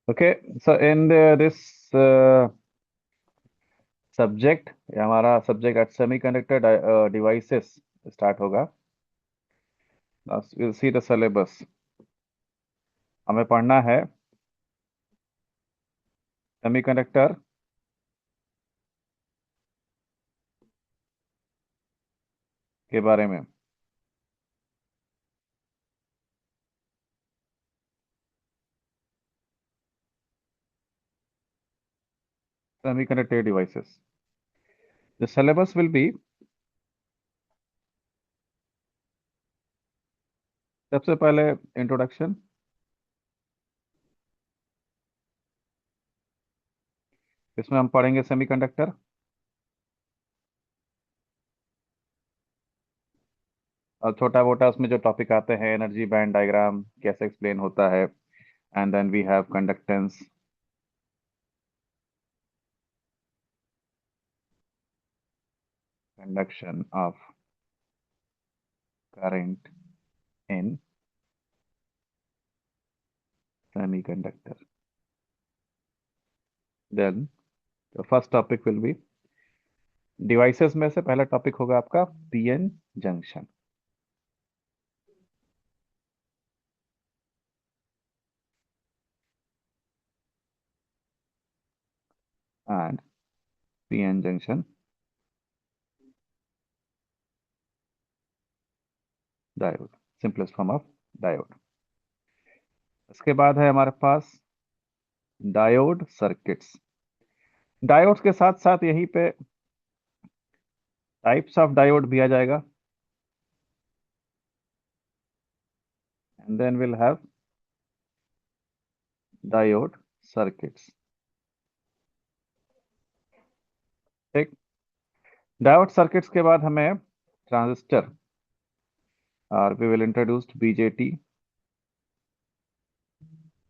Okay, so in this subject, ये हमारा subject आज सेमीकंडक्टर डिवाइसेस स्टार्ट होगा. Will see the syllabus. हमें पढ़ना है सेमीकंडक्टर के बारे में. Semiconductor devices. The syllabus will be, सबसे पहले इंट्रोडक्शन. इसमें हम पढ़ेंगे सेमीकंडक्टर. और छोटा मोटा उसमें जो टॉपिक आते हैं, एनर्जी बैंड डायग्राम कैसे एक्सप्लेन होता है, and then we have conductance, conduction of current in semiconductor. Then the first topic will be, devices में से पहला टॉपिक होगा आपका PN junction. And PN junction diode, simplest form of diode. इसके बाद है हमारे पास डायोड सर्किट्स. डायोड्स के साथ साथ यहीं पे टाइप्स ऑफ डायोड भी आ जाएगा. And then will have diode circuits. ठीक. डायोड सर्किट्स के बाद हमें ट्रांजिस्टर, और we will introduce BJT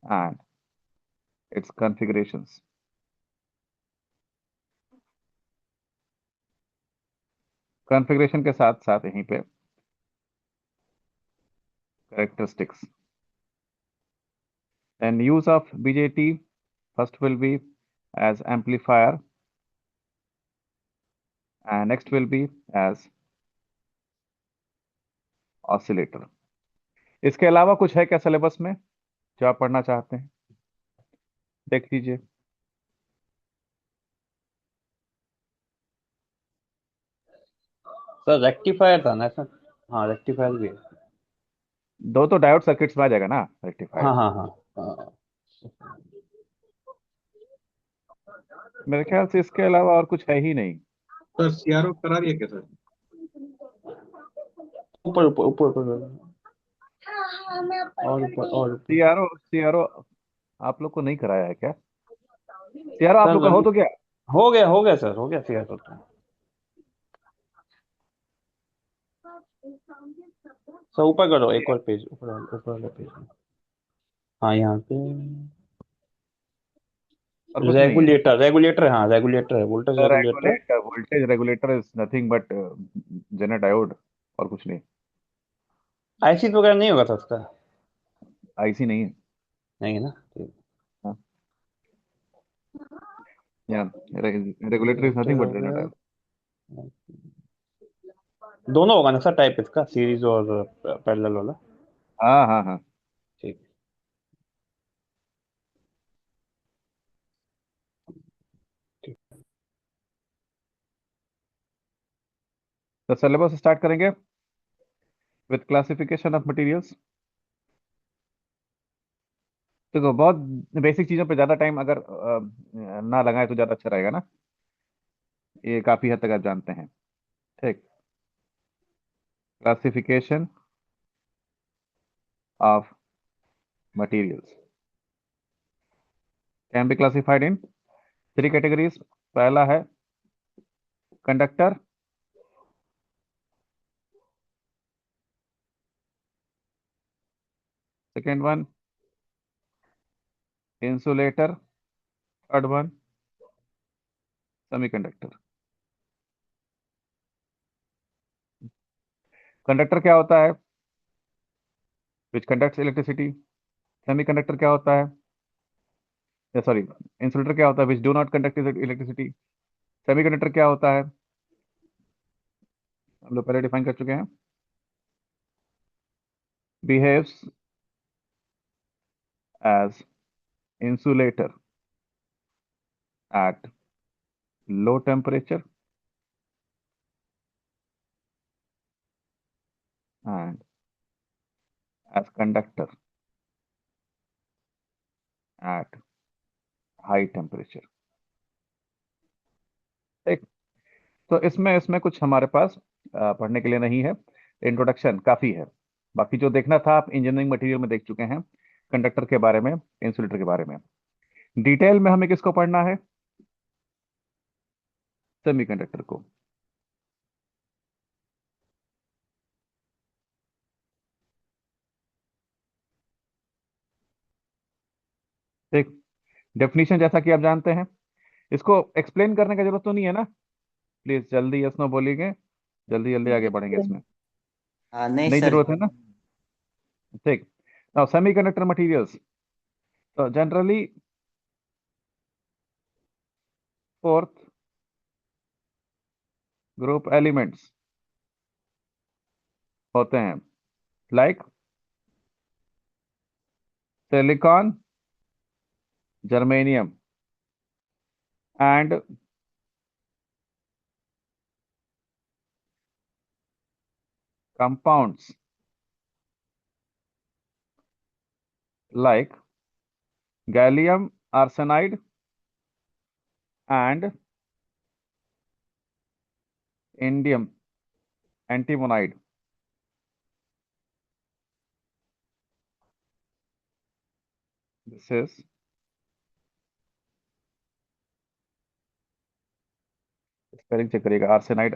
and its configurations. Configuration के साथ साथ यहीं पे characteristics and use of BJT. First will be as amplifier and next will be as oscillator. इसके अलावा कुछ है क्या सिलेबस में जो आप पढ़ना चाहते हैं? देख लीजिए. सर रेक्टिफायर था ना सर? हाँ रेक्टिफायर भी है। दो तो डायोड सर्किट्स में आ जाएगा ना रेक्टिफायर. हाँ हाँ हाँ हाँ। मेरे ख्याल से इसके अलावा और कुछ है ही नहीं. सर सीआरओ करा दिया क्या सर? ऊपर ऊपर ऊपर ऊपर और ऊपर और ऊपर। सीआरओ सीआरओ आप लोग को नहीं कराया है क्या? सीआरओ आप सर लोग का हो तो क्या? हो गया सर, हो गया सीआरओ तो। सर ऊपर करो, एक और पेज ऊपर, ऊपर वाला पेज में। हाँ यहाँ पे और कुछ नहीं है. रेगुलेटर, रेगुलेटर, हाँ रेगुलेटर है, voltage regulator. Regulator, voltage regulator is nothing but Zener diode, और कुछ नहीं. आईसी वगैरह नहीं होगा सर उसका? आईसी नहीं है. नहीं है ना, ठीक। हाँ. या रेगुलेटर इज रेगुलेटर नथिंग हो बट जेनर गया। डायोड. दोनों होगा ना सर टाइप इसका, सीरीज और पैरेलल वाला? हाँ हाँ हाँ. ठीक। ठीक। तो सिलेबस स्टार्ट करेंगे विथ क्लासिफिकेशन ऑफ मटेरियल्स. देखो, बहुत बेसिक चीजों पे ज्यादा टाइम अगर ना लगाए तो ज्यादा अच्छा रहेगा ना. ये काफी हद तक आप जानते हैं. ठीक. Classification of materials can be classified in three categories. पहला है conductor, second one insulator, third one semiconductor. Conductor क्या होता है? विच कंडक्ट्स इलेक्ट्रिसिटी. सेमीकंडक्टर क्या होता है? सॉरी, इंसुलेटर क्या होता है, which do not conduct electricity. Semiconductor क्या होता है, हम लोग पहले डिफाइन कर चुके हैं, behaves as insulator at low temperature and as conductor at high temperature। ठीक, तो इसमें इसमें कुछ हमारे पास पढ़ने के लिए नहीं है, इंट्रोडक्शन काफी है। बाकी जो देखना था आप इंजीनियरिंग मटेरियल में देख चुके हैं, कंडक्टर के बारे में, इंसुलेटर के बारे में। डिटेल में हमें किसको पढ़ना है, सेमीकंडक्टर को। ठीक, डेफिनेशन जैसा कि आप जानते हैं, इसको एक्सप्लेन करने की जरूरत तो नहीं है ना, प्लीज जल्दी यस नो बोलिए, जल्दी जल्दी आगे बढ़ेंगे इसमें, नहीं नहीं सर। जरूरत है ना। ठीक, नाउ सेमीकंडक्टर मटेरियल्स, तो जनरली फोर्थ ग्रुप एलिमेंट्स होते हैं, like silicon, germanium and compounds like gallium arsenide and indium antimonide। This is spelling check करिएगा, arsenide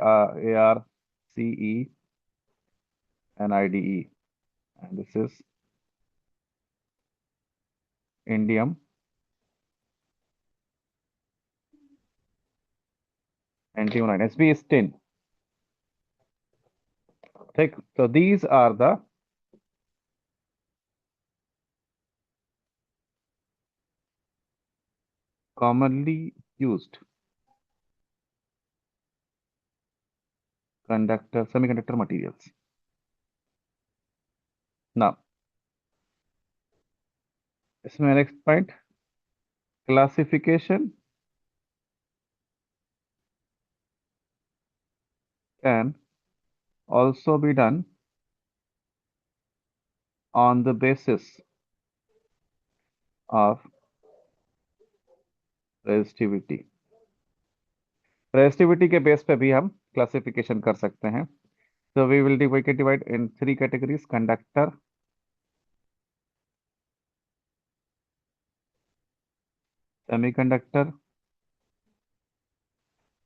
ARCENIDE and this is indium antimonide, Sb is tin। ठीक, so these are the commonly used conductor semiconductor materials। now इसमें next point, classification can also be done on the basis of resistivity। Resistivity के base पे भी हम classification कर सकते हैं। So we will divide in three categories: conductor, semiconductor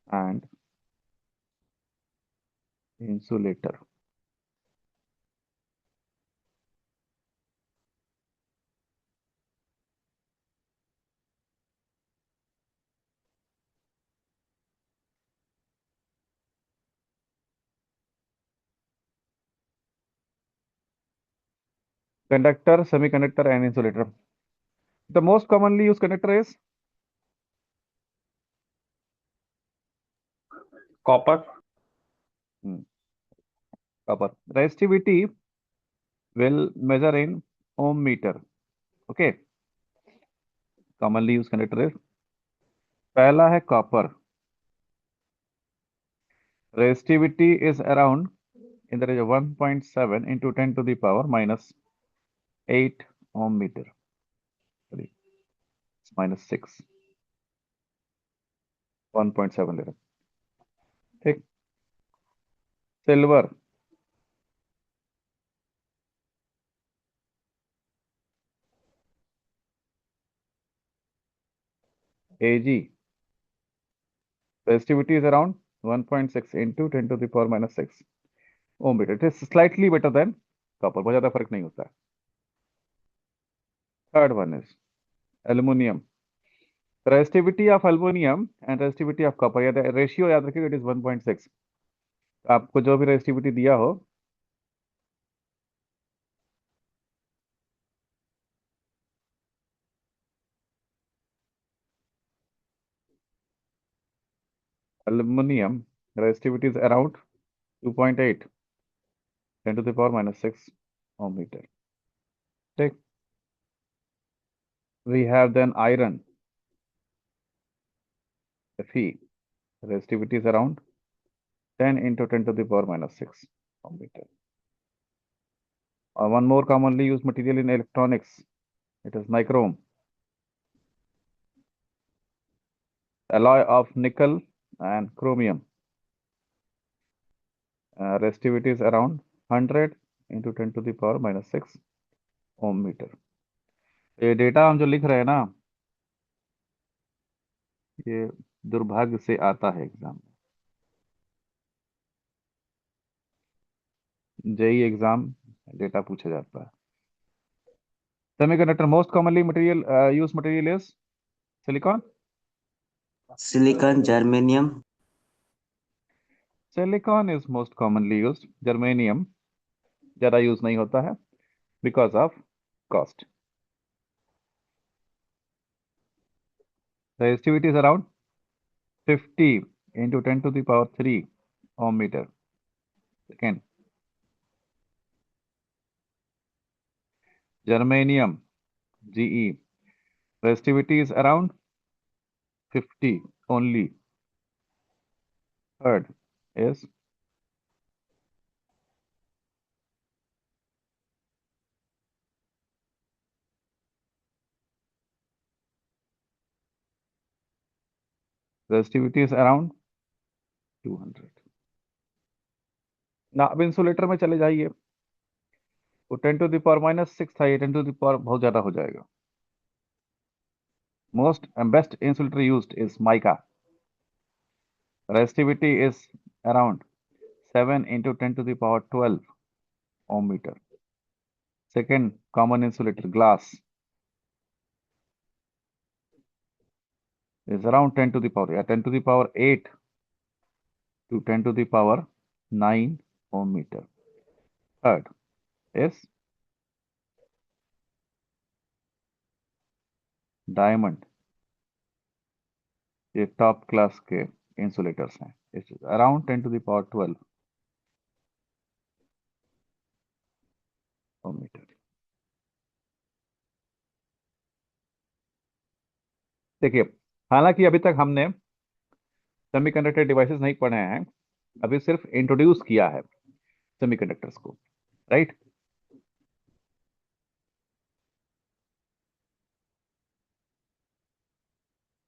and insulator। Conductor, semiconductor and insulator, the most commonly used conductor is copper. copper। Resistivity will measure in ohm meter। okay, commonly used conductor is, पहला है copper, resistivity is around in the range of 1.7 into 10 to the power minus 8 ohm meter। sorry, it's minus 6, 1.7 ले रहे हैं। ठीक, silver, Ag, resistivity is around 1.6 into 10 to the power minus 6 ohm meter। it is slightly better than copper, बहुत ज्यादा फर्क नहीं होता है। Third one is aluminium, resistivity of aluminum and resistivity of copper, या रेशियो याद रखिएगा, इट इज 1.6। आपको जो भी रेजिस्टिविटी दिया हो, Aluminum resistivity is around 2.8 10 to the power minus 6 ohm meter. Take. We have then iron, Fe, resistivity is around 10 into 10 to the power minus 6 ohm meter. One more commonly used material in electronics, it is nichrome, alloy of nickel and chromium. Resistivity is around 100 into 10 to the power minus 6 ohm meter. ये data हम जो लिख रहे हैं ना, ये दुर्भाग्य से आता है एग्जाम में, जेई एग्जाम डेटा पूछा जाता है. Semiconductor most commonly used material is silicon. Silicon, germanium, Silicon is most commonly used. Germanium ज्यादा यूज नहीं होता है because of cost. Resistivity is around 50 into 10 to the power 3 ohm meter. Second, germanium, GE, resistivity is around 50 only. Third is resistivity is around 200. ना अब insulator में चले जाइए, वो 10 to the power minus 6 था, ये 10 to the power बहुत ज्यादा हो जाएगा. Most and best insulator used is mica. Resistivity is around 7 into 10 to the power 12 ohm meter. Second common insulator, glass, is around 10 to the power 10 to the power 8 to 10 to the power 9 ohm meter. Third is diamond. ये top class के insulators हैं, it's around 10 to the power 12 ohm meter. देखिए, हालांकि अभी तक हमने semiconductor devices नहीं पढ़े हैं, अभी सिर्फ इंट्रोड्यूस किया है सेमीकंडक्टर्स को, राइट?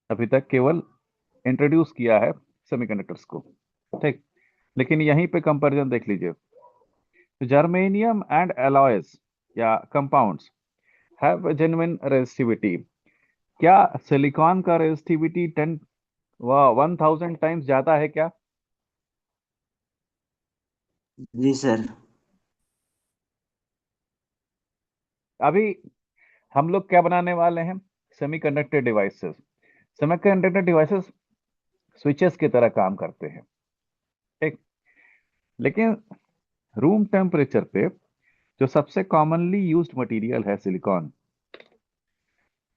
अभी तक केवल इंट्रोड्यूस किया है सेमीकंडक्टर्स को, ठीक. लेकिन यहीं पे कंपैरिजन देख लीजिए. जर्मेनियम एंड एलॉयज या कंपाउंड्स हैव जेन्युइन रेजिस्टिविटी. क्या सिलिकॉन का रेजिस्टिविटी 1000 टाइम्स ज्यादा है क्या? जी सर। अभी हम लोग क्या बनाने वाले हैं? Semiconductor devices. Semiconductor devices switches की तरह काम करते हैं, ठीक. लेकिन रूम टेम्परेचर पे जो सबसे कॉमनली यूज्ड मटेरियल है सिलिकॉन,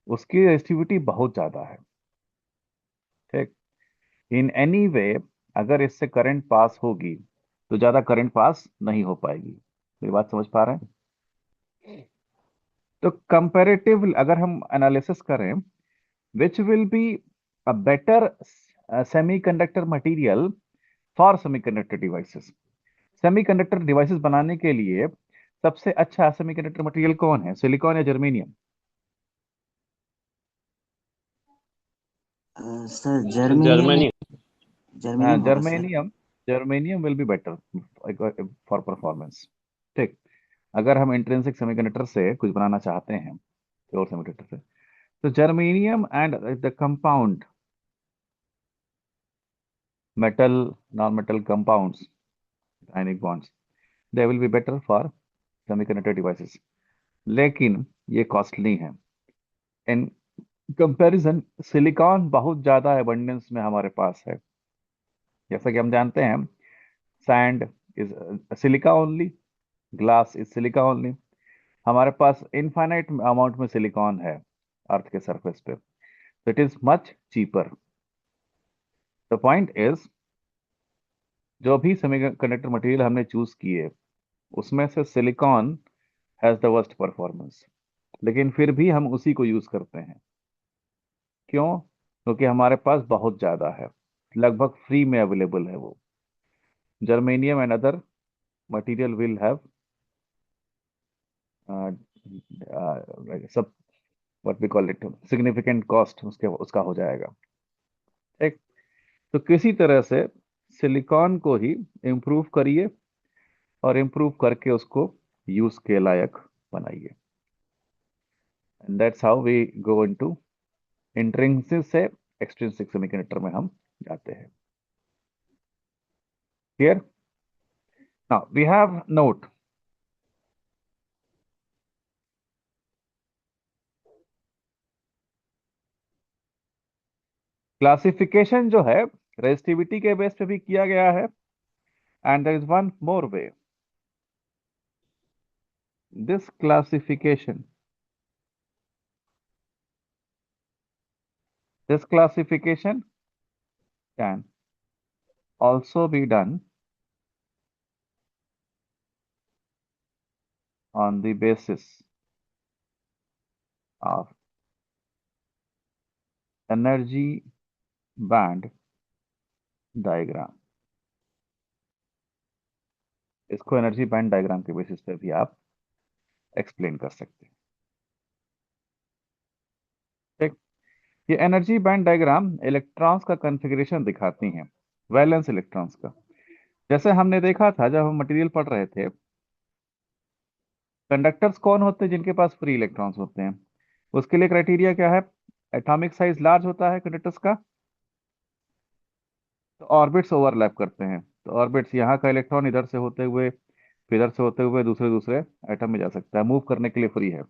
उसकी रेजिस्टिविटी बहुत ज्यादा है, ठीक. इन एनी वे अगर इससे करंट पास होगी तो ज्यादा करंट पास नहीं हो पाएगी. मेरी बात समझ पा रहे हैं? तो कंपैरेटिव अगर हम एनालिसिस करें, which will be a better semiconductor material for semiconductor devices. Semiconductor devices बनाने के लिए सबसे अच्छा सेमीकंडक्टर मटेरियल कौन है, सिलिकॉन या जर्मेनियम? सर जर्मेनियम, जर्मनी होगा sir. Germanium will be better for performance, ठीक. अगर हम इंट्रिंसिक सेमीकंडक्टर से कुछ बनाना चाहते हैं, प्योर सेमीकंडक्टर से, तो germanium and the compound metal, non-metal compounds, ionic bonds, they will be better for semiconductor devices. लेकिन ये कॉस्टली है. इन कंपैरिजन सिलिकॉन बहुत ज्यादा एबंडेंस में हमारे पास है. जैसा कि हम जानते हैं, sand is silica only, glass is silica only. हमारे पास इनफाइनाइट अमाउंट में सिलिकॉन है अर्थ के सरफेस पे, तो it is much cheaper. The point is, जो भी सेमीकंडक्टर मटेरियल हमने चूज किए उसमें से silicon has the worst performance, लेकिन फिर भी हम उसी को यूज करते हैं। क्यों? क्योंकि हमारे पास बहुत ज्यादा है, लगभग फ्री में अवेलेबल है वो। Germanium and other material will have सब what we call it significant cost, उसके उसका हो जाएगा। ठीक। तो किसी तरह से सिलिकॉन को ही इम्प्रूव करिए और इम्प्रूव करके उसको यूज के लायक बनाइए। And that's how we go into intrinsic से एक्सट्रिंसिक सेमीकंडक्टर में हम जाते हैं। Clear? Now we have note. Classification जो है रेजिस्टिविटी के बेस पे भी किया गया है, and there is one more way. This classification can also be done on the basis of energy band diagram। इसको एनर्जी बैंड डायग्राम के बेसिस पे भी आप एक्सप्लेन कर सकते हैं। ठीक। ये एनर्जी बैंड डायग्राम इलेक्ट्रॉन्स का कॉन्फ़िगरेशन दिखाती हैं, वैलेंस इलेक्ट्रॉन्स का। जैसे हमने देखा था जब हम मटेरियल पढ़ रहे थे, कंडक्टर्स कौन होते हैं? जिनके पास फ्री इलेक्ट्रॉन्स होते हैं। उसके लिए क्राइटेरिया क्या है? एटॉमिक साइज लार्ज होता है कंडक्टर्स का, तो ऑर्बिट्स ओवरलैप करते हैं। तो ऑर्बिट्स, यहाँ का इलेक्ट्रॉन इधर से होते हुए, फिर इधर से होते हुए दूसरे दूसरे एटम में जा सकता है, मूव करने के लिए फ्री है।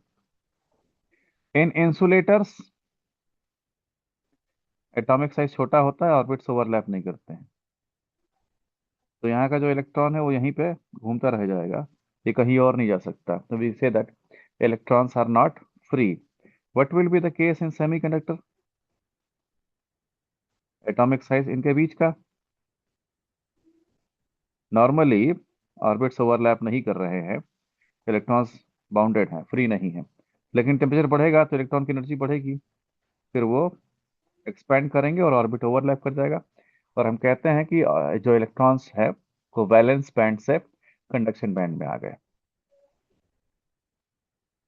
इन इंसुलेटर्स एटॉमिक साइज छोटा होता है, ऑर्बिट्स ओवरलैप नहीं करते हैं। तो यहाँ का जो इलेक्ट्रॉन है वो यहीं पे घूमता रह जाएगा, ये कहीं और नहीं जा सकता। तो we say that electrons are not free. What will be the case in semiconductor? Atomic size इनके बीच का नॉर्मली ऑर्बिट्स ओवरलैप नहीं कर रहे हैं, इलेक्ट्रॉन्स बाउंडेड हैं, फ्री नहीं है। लेकिन टेम्परेचर बढ़ेगा तो इलेक्ट्रॉन की एनर्जी बढ़ेगी, फिर वो एक्सपैंड करेंगे और ऑर्बिट ओवरलैप कर जाएगा। और हम कहते हैं कि जो इलेक्ट्रॉन्स है वो वैलेंस बैंड से कंडक्शन बैंड में आ गए।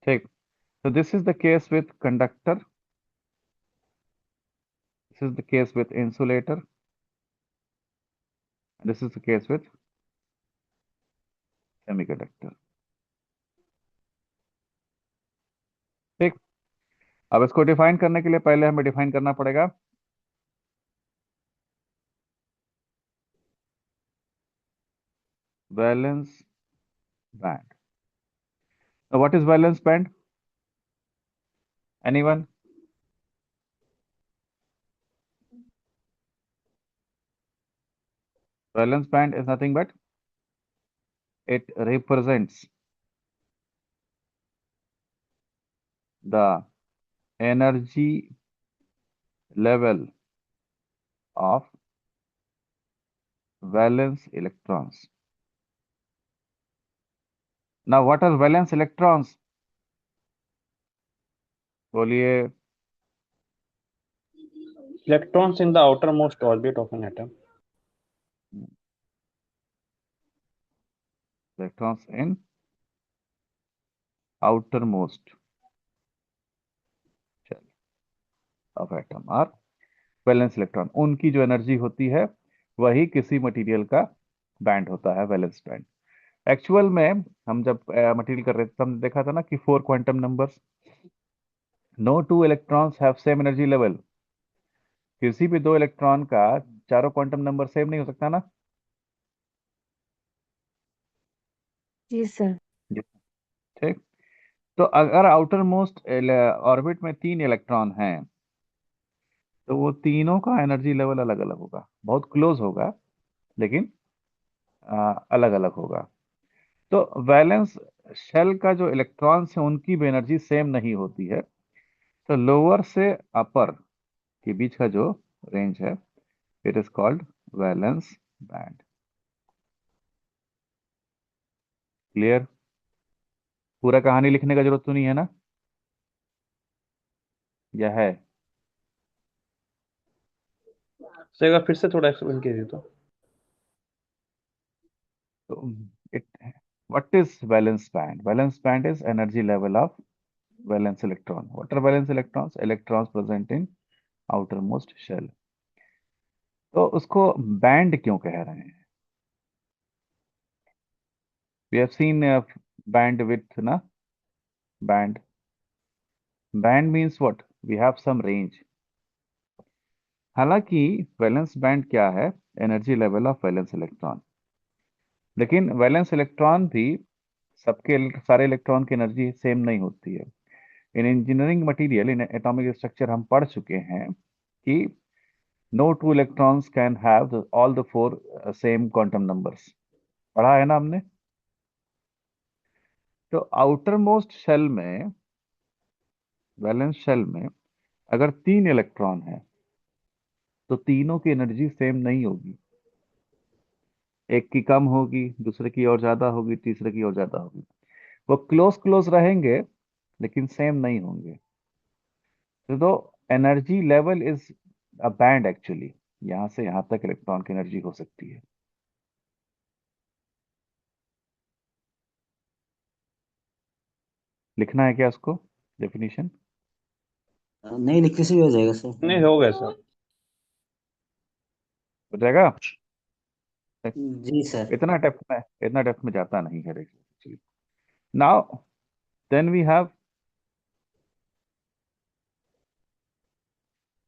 ठीक। तो this is the case with conductor, this is the case with insulator, this is the case with semiconductor. ठीक। अब इसको डिफाइन करने के लिए पहले हमें डिफाइन करना पड़ेगा valence band. What is valence band? Anyone? Valence band is nothing but it represents the energy level of valence electrons. Now, what are valence electrons? बोलिए। Electrons in the outermost orbit of an atom. Electrons in outermost shell of atom are valence electron। उनकी जो energy होती है वही किसी material का band होता है, वैलेंस बैंड। एक्चुअल में हम जब मटेरियल कर रहे थे, हमने देखा था ना कि 4 quantum numbers, no two electrons have same energy level. किसी भी दो इलेक्ट्रॉन का चारों क्वांटम नंबर सेम नहीं हो सकता ना। जी सर। जी। ठीक। तो अगर आउटर मोस्ट ऑर्बिट में 3 इलेक्ट्रॉन हैं तो वो तीनों का एनर्जी लेवल अलग अलग होगा, बहुत क्लोज होगा लेकिन अलग अलग होगा। तो वैलेंस शेल का जो इलेक्ट्रॉन्स हैं उनकी भी एनर्जी सेम नहीं होती है। तो लोअर से अपर के बीच का जो रेंज है It is called valence band. Clear? पूरा कहानी लिखने का जरूरत तो नहीं है ना, या है? सर एक बार फिर से थोड़ा एक्सप्लेन कीजिए तो। So what is valence band? Valence band is energy level of valence electron. What are valence electrons? Electrons present in outermost shell. तो उसको बैंड क्यों कह रहे हैं? We have seen band width, na? Band. Band means what? We have some range. हालांकि valence band क्या है? Energy level of valence electron. लेकिन वैलेंस इलेक्ट्रॉन भी सबके सारे इलेक्ट्रॉन की एनर्जी सेम नहीं होती है। In engineering material, in atomic structure हम पढ़ चुके हैं कि no two electrons can have all the four same quantum numbers. पढ़ा है ना हमने? तो आउटर मोस्ट शेल में, वैलेंस शेल में अगर 3 इलेक्ट्रॉन है तो तीनों की एनर्जी सेम नहीं होगी। एक की कम होगी, दूसरे की और ज्यादा होगी, तीसरे की और ज्यादा होगी। वो क्लोज क्लोज रहेंगे लेकिन सेम नहीं होंगे। तो energy level is a band actually. यहां से यहां तक इलेक्ट्रॉन की एनर्जी हो सकती है। लिखना है क्या उसको, डेफिनेशन? नहीं लिखने से भी हो जाएगा सर। नहीं हो गया सर। हो जाएगा? जी सर। इतना डेप्थ में जाता नहीं है actually. Now then we have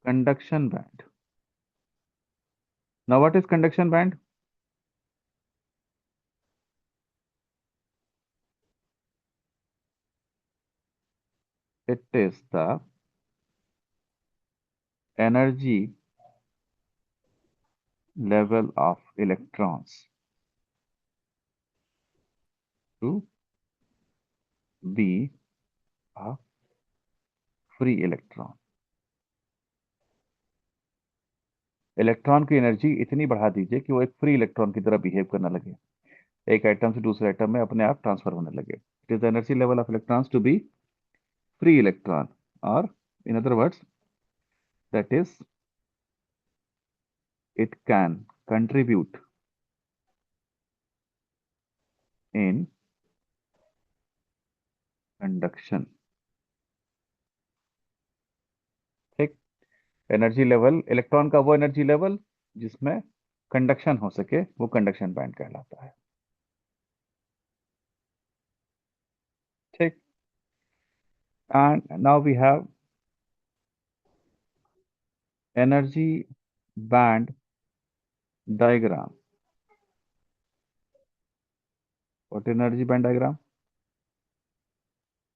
conduction band. Now what is conduction band? It is the energy level of electrons to be a free electron. Electron की एनर्जी इतनी बढ़ा दीजिए कि वो एक फ्री इलेक्ट्रॉन की तरह बिहेव करने लगे, एक आइटम से दूसरे आइटम में अपने आप ट्रांसफर होने लगे। It is the energy level of electrons to be free electron, और in other words, that is, it can contribute in conduction. ठीक? एनर्जी लेवल, इलेक्ट्रॉन का वो एनर्जी लेवल जिसमें कंडक्शन हो सके, वो कंडक्शन बैंड कहलाता है। ठीक? And now we have energy band diagram. What is energy band diagram?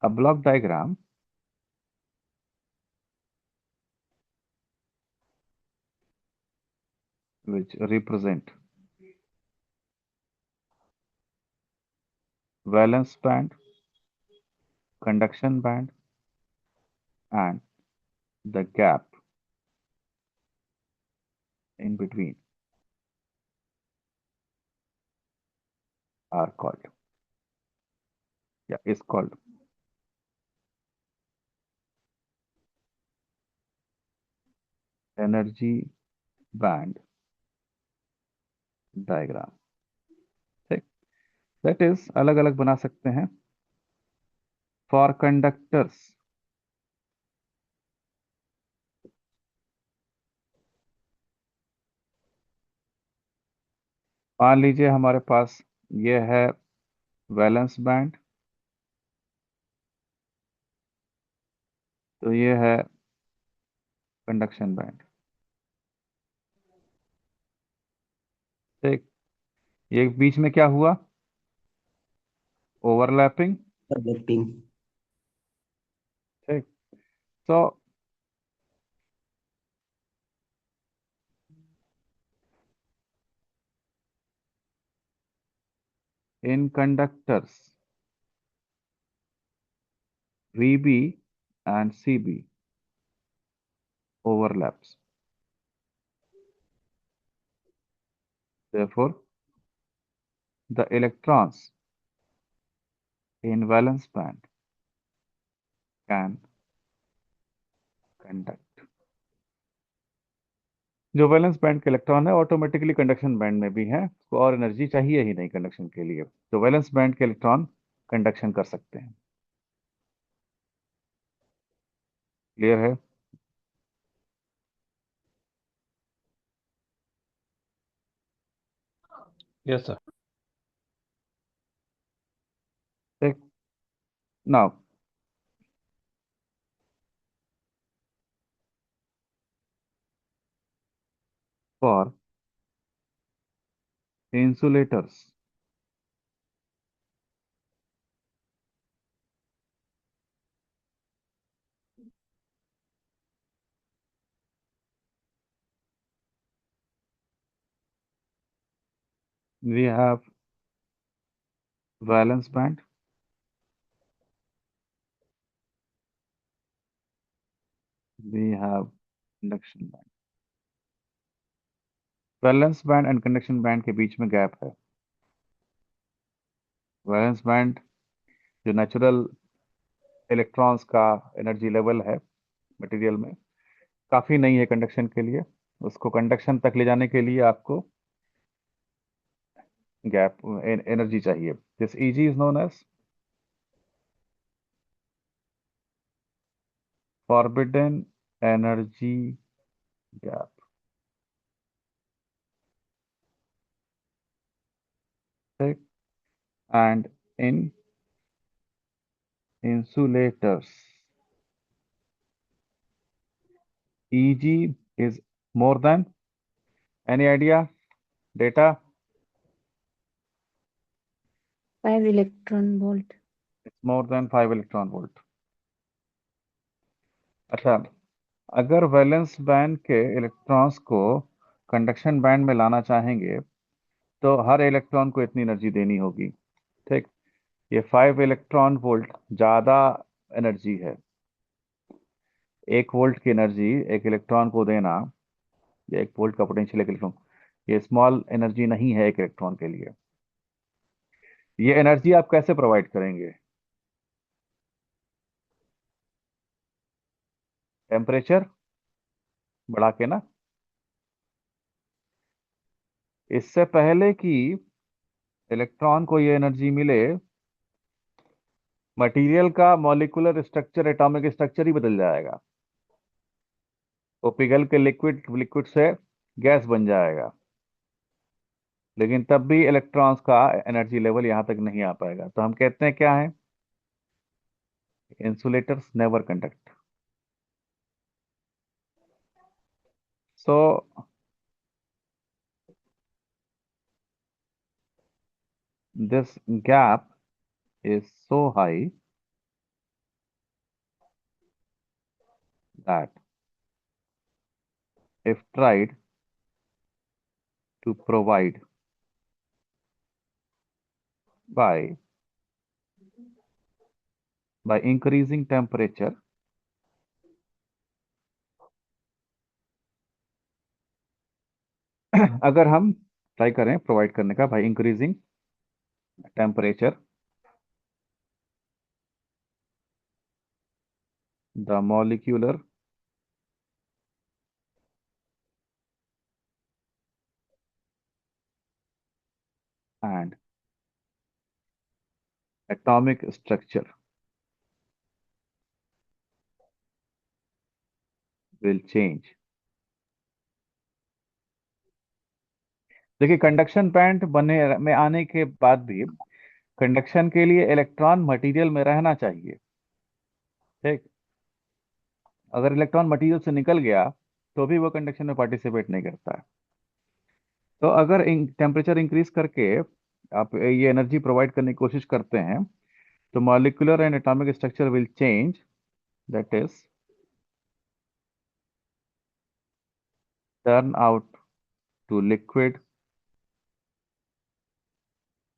A block diagram which represent valence band, conduction band, and the gap in between are called, is called energy band diagram. ठीक? That is, अलग अलग बना सकते हैं। For conductors, मान लीजिए हमारे पास ये है वैलेंस बैंड, तो ये है कंडक्शन बैंड। ठीक? ये बीच में क्या हुआ? ओवरलैपिंग। डेपिंग। ठीक? तो in conductors, VB and CB overlaps. therefore the electrons in valence band can conduct. जो वैलेंस बैंड के इलेक्ट्रॉन है ऑटोमेटिकली कंडक्शन बैंड में भी है, उसको और एनर्जी चाहिए ही नहीं कंडक्शन के लिए, तो वैलेंस बैंड के इलेक्ट्रॉन कंडक्शन कर सकते हैं। क्लियर है? Yes, sir. ठीक, now for insulators, we have valence band, we have conduction band. Valence band and conduction band के बीच में गैप है। वैलेंस बैंड जो नेचुरल इलेक्ट्रॉन्स का एनर्जी लेवल है मटेरियल में, काफी नहीं है कंडक्शन के लिए, उसको कंडक्शन तक ले जाने के लिए आपको गैप एनर्जी चाहिए। This Eg is known as forbidden energy gap. ठीक, and in insulators Eg is more than, any idea, data? 5 electron volt. It's more than 5 electron volt. अच्छा, अगर वैलेंस बैंड के इलेक्ट्रॉन्स को कंडक्शन बैंड में लाना चाहेंगे तो हर इलेक्ट्रॉन को इतनी एनर्जी देनी होगी। ठीक, ये 5 इलेक्ट्रॉन वोल्ट ज्यादा एनर्जी है। 1 वोल्ट की एनर्जी एक इलेक्ट्रॉन को देना, या 1 वोल्ट का पोटेंशियल एक इलेक्ट्रॉन, ये स्मॉल एनर्जी नहीं है एक इलेक्ट्रॉन के लिए। ये एनर्जी आप कैसे प्रोवाइड करेंगे? टेम्परेचर बढ़ा के ना। इससे पहले कि इलेक्ट्रॉन को ये एनर्जी मिले, मटेरियल का मॉलिक्यूलर स्ट्रक्चर, एटॉमिक स्ट्रक्चर ही बदल जाएगा। वो पिघल के लिक्विड लिक्विड से गैस बन जाएगा, लेकिन तब भी इलेक्ट्रॉन्स का एनर्जी लेवल यहां तक नहीं आ पाएगा। तो हम कहते हैं क्या है? Insulators never conduct. So this gap is so high that if tried to provide by increasing temperature, अगर हम ट्राई करें प्रोवाइड करने का by increasing temperature, the molecular and atomic structure will change. देखिए, कंडक्शन बैंड बने में आने के बाद भी कंडक्शन के लिए इलेक्ट्रॉन मटेरियल में रहना चाहिए। ठीक, अगर इलेक्ट्रॉन मटेरियल से निकल गया तो भी वो कंडक्शन में पार्टिसिपेट नहीं करता है। तो अगर टेम्परेचर इंक्रीज करके आप ये एनर्जी प्रोवाइड करने की कोशिश करते हैं तो molecular and atomic structure will change, that is turn out to liquid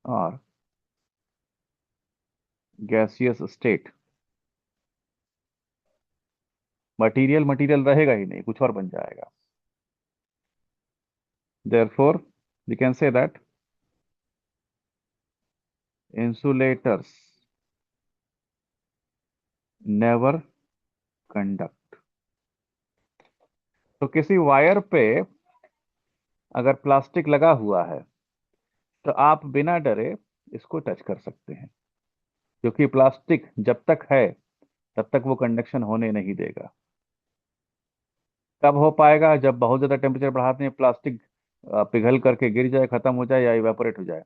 और गैसियस स्टेट। मटेरियल मटेरियल रहेगा ही नहीं, कुछ और बन जाएगा। Therefore we can say that insulators never conduct. तो किसी वायर पे अगर प्लास्टिक लगा हुआ है तो आप बिना डरे इसको टच कर सकते हैं, क्योंकि प्लास्टिक जब तक है तब तक वो कंडक्शन होने नहीं देगा। कब हो पाएगा? जब बहुत ज्यादा टेम्परेचर बढ़ाते हैं, प्लास्टिक पिघल करके गिर जाए, खत्म हो जाए या इवेपोरेट हो जाए।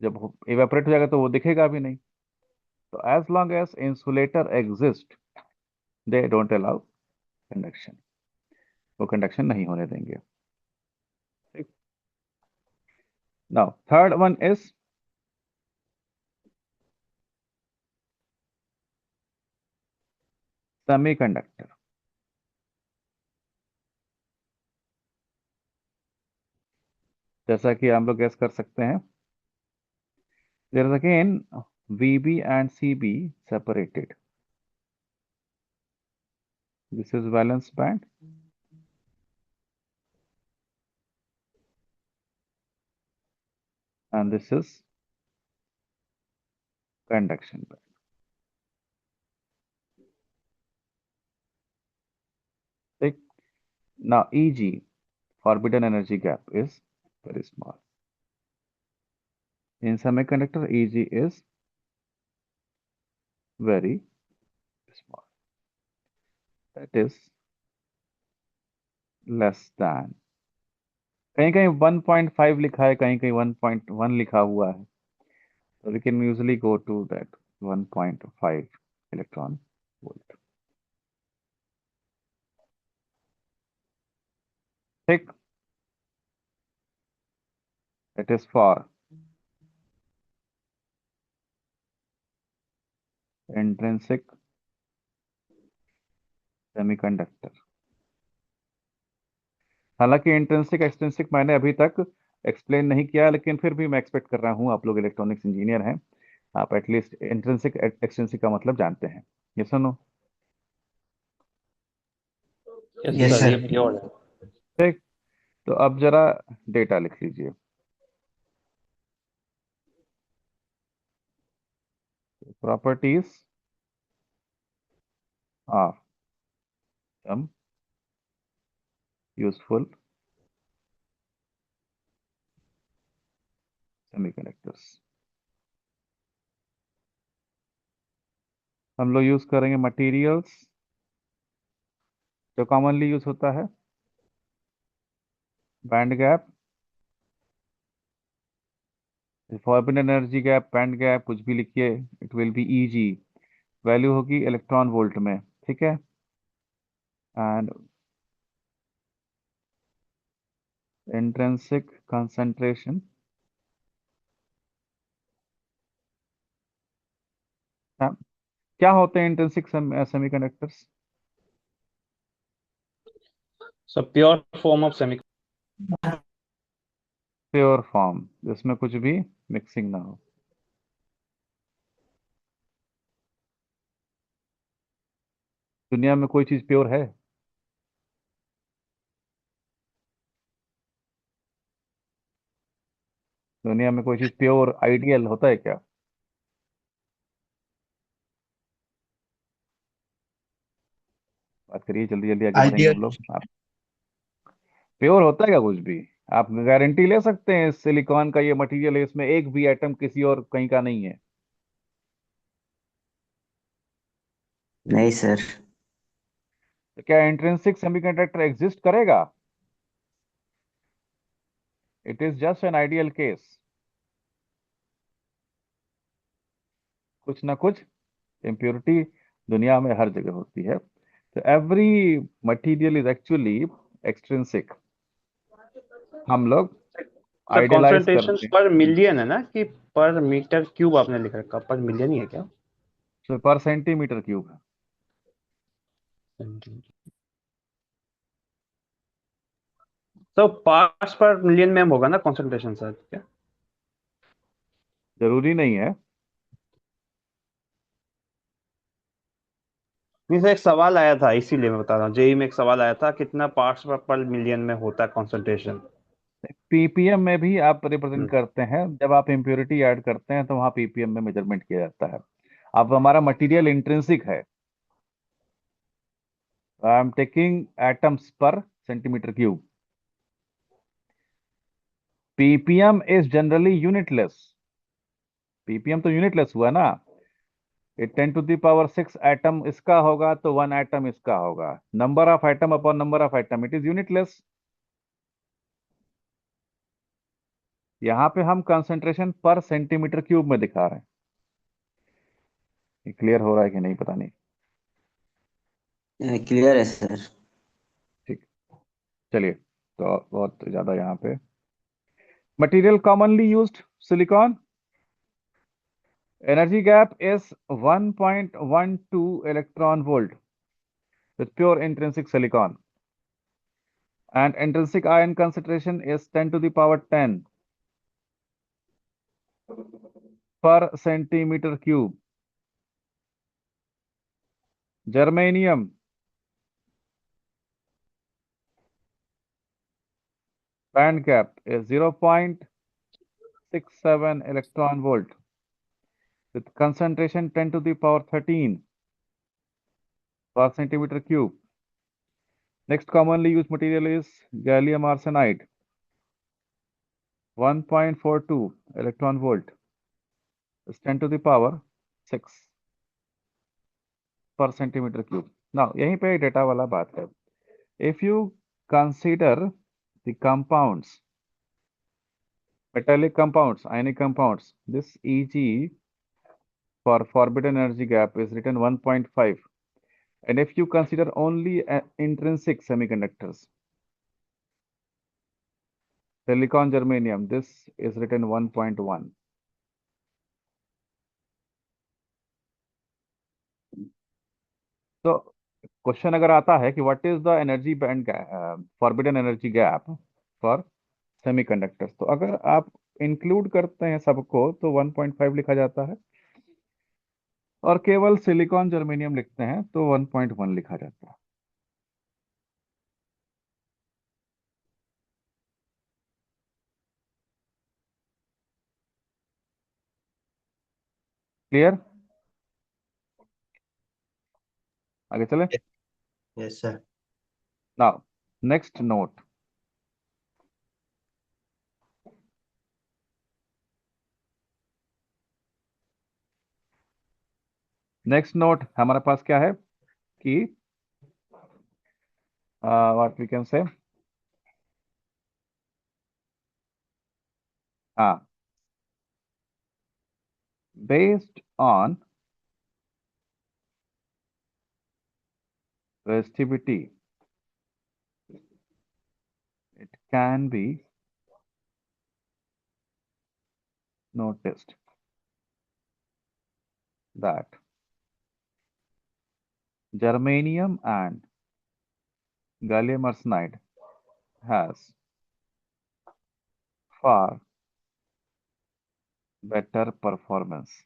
जब इवेपोरेट हो जाएगा तो वो दिखेगा भी नहीं। तो as long as insulator exist, they don't allow conduction, वो कंडक्शन नहीं होने देंगे। ठीक। Now third one is semiconductor. जैसा कि हम लोग गेस कर सकते हैं, there is again VB and CB separated. This is valence band, and this is conduction band. ठीक। Now EG, forbidden energy gap, is very small. In semiconductor, EG is very small. That is less than, कहीं कहीं 1.5 लिखा है, कहीं कहीं 1.1 लिखा हुआ है। So we can usually go to that 1.5 electron volt. ठीक। It is for intrinsic semiconductor. हालांकि इंट्रिंसिक एक्सट्रिंसिक मैंने अभी तक एक्सप्लेन नहीं किया, लेकिन फिर भी मैं एक्सपेक्ट कर रहा हूं आप लोग इलेक्ट्रॉनिक्स इंजीनियर हैं, आप एटलीस्ट इंट्रिंसिक एक्सट्रिंसिक का मतलब जानते हैं। ये सुनो। यस यस सर, ये सर। प्योर है। ठीक। तो अब जरा डेटा लिख लीजिए। Properties of some useful semiconductors. हम लोग यूज करेंगे मटेरियल्स जो कॉमनली यूज होता है, band gap, forbidden energy gap, band gap, कुछ भी लिखिए, it will be EG, value होगी इलेक्ट्रॉन वोल्ट में। ठीक है। एंड इंट्रिंसिक कंसंट्रेशन, क्या होते हैं intrinsic semiconductors? So pure form of semi. Pure form, जिसमें कुछ भी मिक्सिंग ना हो। दुनिया में कोई चीज प्योर है? दुनिया में कोई चीज प्योर आइडियल होता है क्या? बात करिए, जल्दी जल्दी आगे बढ़ेंगे हम आइडियल। लोग। आप प्योर होता है क्या कुछ भी? आप गारंटी ले सकते हैं सिलिकॉन का ये मटेरियल है, इसमें एक भी एटम किसी और कहीं का नहीं है? नहीं सर। तो क्या इंट्रिंसिक सेमीकंडक्टर एग्जिस्ट करेगा? It is just an ideal case. कुछ ना कुछ इम्प्योरिटी दुनिया में हर जगह होती है। तो every material is actually extrinsic. हम लोग सर आइडियलाइज कॉन्सेंट्रेशन करते हैं। पर मिलियन है ना, कि पर मीटर क्यूब आपने लिख रखा, पर मिलियन ही है क्या? तो पर सेंटीमीटर क्यूब है। तो पार्ट्स पर मिलियन में होगा ना कॉन्सेंट्रेशन सर, क्या? जरूरी नहीं है। नहीं सर, एक सवाल आया था इसीलिए मैं बता रहा हूँ। जेई में एक सवाल आया था, कितना पार्ट्स पर मिलियन में होता है कॉन्सेंट्रेशन। पीपीएम में भी आप रिप्रेजेंट करते हैं, जब आप इम्प्योरिटी ऐड करते हैं तो वहां पीपीएम में मेजरमेंट किया जाता है। अब हमारा मटेरियल इंट्रिंसिक है, आई एम टेकिंग एटम्स पर centimetre cube. Ppm is generally unitless, ppm तो यूनिटलेस हुआ ना। ये 10⁶ एटम इसका होगा तो 1 एटम इसका होगा, number of atom upon number of atom, it is unitless. यहां पे हम कंसंट्रेशन पर सेंटीमीटर क्यूब में दिखा रहे हैं। ये क्लियर हो रहा है कि नहीं पता नहीं। क्लियर है सर। ठीक, चलिए। तो बहुत ज्यादा यहाँ पे material commonly used silicon, energy gap is 1.12 electron volt with pure intrinsic silicon, and intrinsic ion concentration is 10⁻10 per centimeter cube. Germanium, band gap is 0.67 electron volt with concentration 10⁻13 per centimeter cube. Next commonly used material is gallium arsenide, 1.42 electron volt is 10⁻6 per centimeter cube. Now यहीं पे data वाला बात है। If you consider the compounds, metallic compounds, ionic compounds, this Eg for forbidden energy gap is written 1.5, and if you consider only intrinsic semiconductors, silicon, germanium, this is written 1.1. तो question अगर आता है कि what is the energy band, forbidden energy gap for semiconductors, तो अगर आप include करते हैं सबको तो 1.5 लिखा जाता है, और केवल सिलिकॉन जर्मेनियम लिखते हैं तो 1.1 लिखा जाता है। क्लियर? आगे चले। Yes sir. Now next note, next note हमारे पास क्या है कि व्हाट वी कैन से, हाँ, based on resistivity it can be noticed that germanium and gallium arsenide has far better performance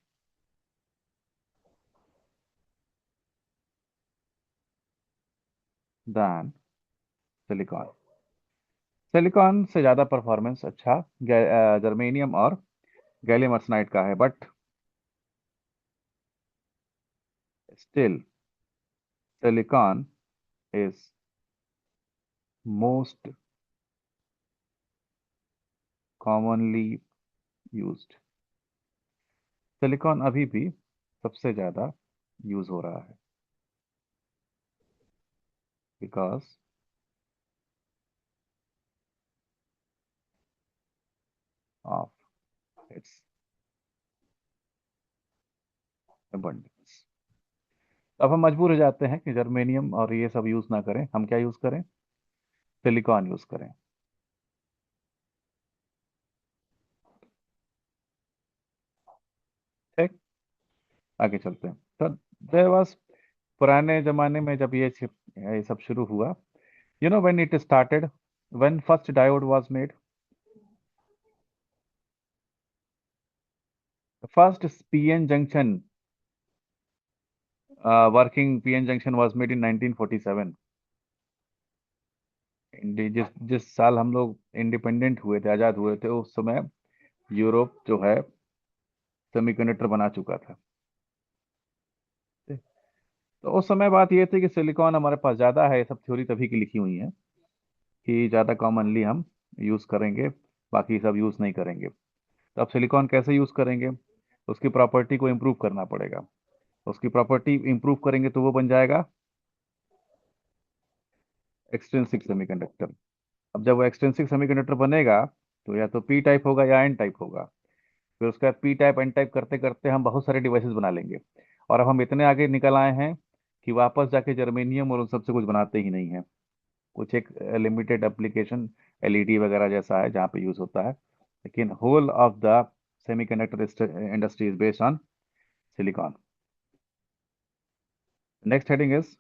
than silicon. Silicon से ज्यादा performance अच्छा germanium और gallium arsenide का है, but still silicon is most commonly used. Silicon अभी भी सबसे ज्यादा यूज हो रहा है बिकॉज ऑफ इट्स abundance। अब हम मजबूर हो जाते हैं कि जर्मेनियम और ये सब यूज ना करें, हम क्या यूज करें, सिलिकॉन यूज करें। ठीक, आगे चलते हैं। तो देयर वाज, पुराने जमाने में जब ये सब शुरू हुआ, you know when it started, when first diode was made, first PN junction, working PN junction was made in 1947 जिस जिस साल हम लोग इंडिपेंडेंट हुए थे, आज़ाद हुए थे, उस समय यूरोप जो है सेमीकंडक्टर बना चुका था। तो उस समय बात ये थी कि सिलिकॉन हमारे पास ज़्यादा है, ये सब थ्योरी तभी की लिखी हुई है कि ज़्यादा कॉमनली हम यूज़ करेंगे, बाकी सब यूज़ नहीं करेंगे। तो अब सिलिकॉन कैसे यूज़ करेंगे? उसकी प्रॉपर्टी को इम्प्रूव करना पड़ेगा। उसकी प्रॉपर्टी इम्प्रूव करेंगे तो वो बन जाएगा एक्सट्रिंसिक सेमीकंडक्टर। अब जब वो एक्सट्रिंसिक सेमीकंडक्टर बनेगा तो या तो पी टाइप होगा या एन टाइप होगा। फिर उसके बाद पी टाइप एन टाइप करते करते हम बहुत सारे डिवाइसेस बना लेंगे। और अब हम इतने आगे निकल आए हैं कि वापस जाके जर्मेनियम और उन सबसे कुछ बनाते ही नहीं है। कुछ एक लिमिटेड एप्लीकेशन एलईडी वगैरह जैसा है जहाँ पे यूज होता है, लेकिन whole of the semiconductor industry is based on silicon. Next heading is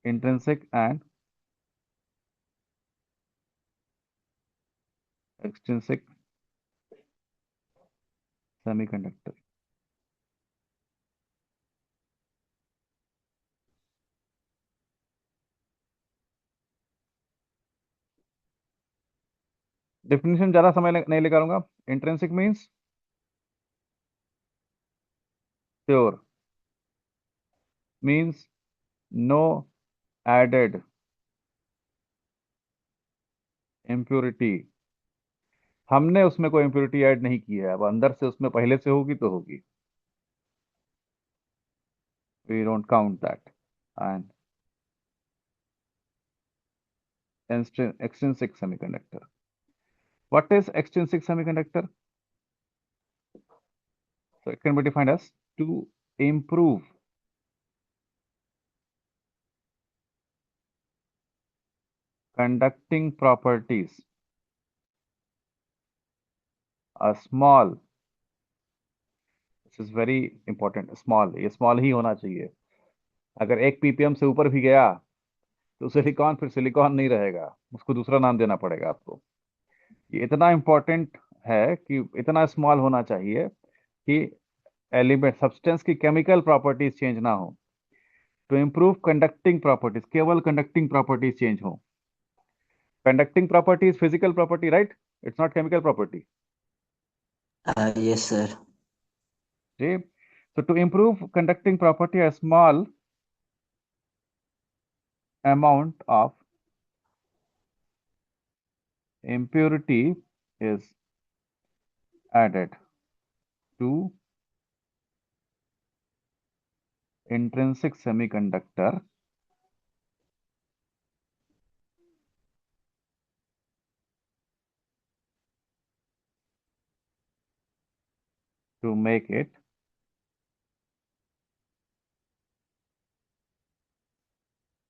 intrinsic and extrinsic semiconductor. Definition ज्यादा समय नहीं लेकर आऊंगा। Intrinsic means pure, means no added impurity. हमने उसमें कोई इम्प्योरिटी ऐड नहीं की है, अब अंदर से उसमें पहले से होगी तो होगी। We don't count that. And extrinsic semiconductor. What is extrinsic semiconductor? So it can be defined as to improve conducting properties. A small, this is very important, small, ये small ही होना चाहिए। अगर 1 ppm से ऊपर भी गया तो सिलिकॉन फिर सिलिकॉन नहीं रहेगा, उसको दूसरा नाम देना पड़ेगा आपको। ये इतना इंपॉर्टेंट है कि इतना स्मॉल होना चाहिए कि एलिमेंट सब्सटेंस की केमिकल प्रॉपर्टीज चेंज ना हो। टू इम्प्रूव कंडक्टिंग प्रॉपर्टीज, केवल कंडक्टिंग प्रॉपर्टीज चेंज हो। Conducting property is physical property, right? It's not chemical property. Yes, sir. Okay. So to improve conducting property, a small amount of impurity is added to intrinsic semiconductor to make it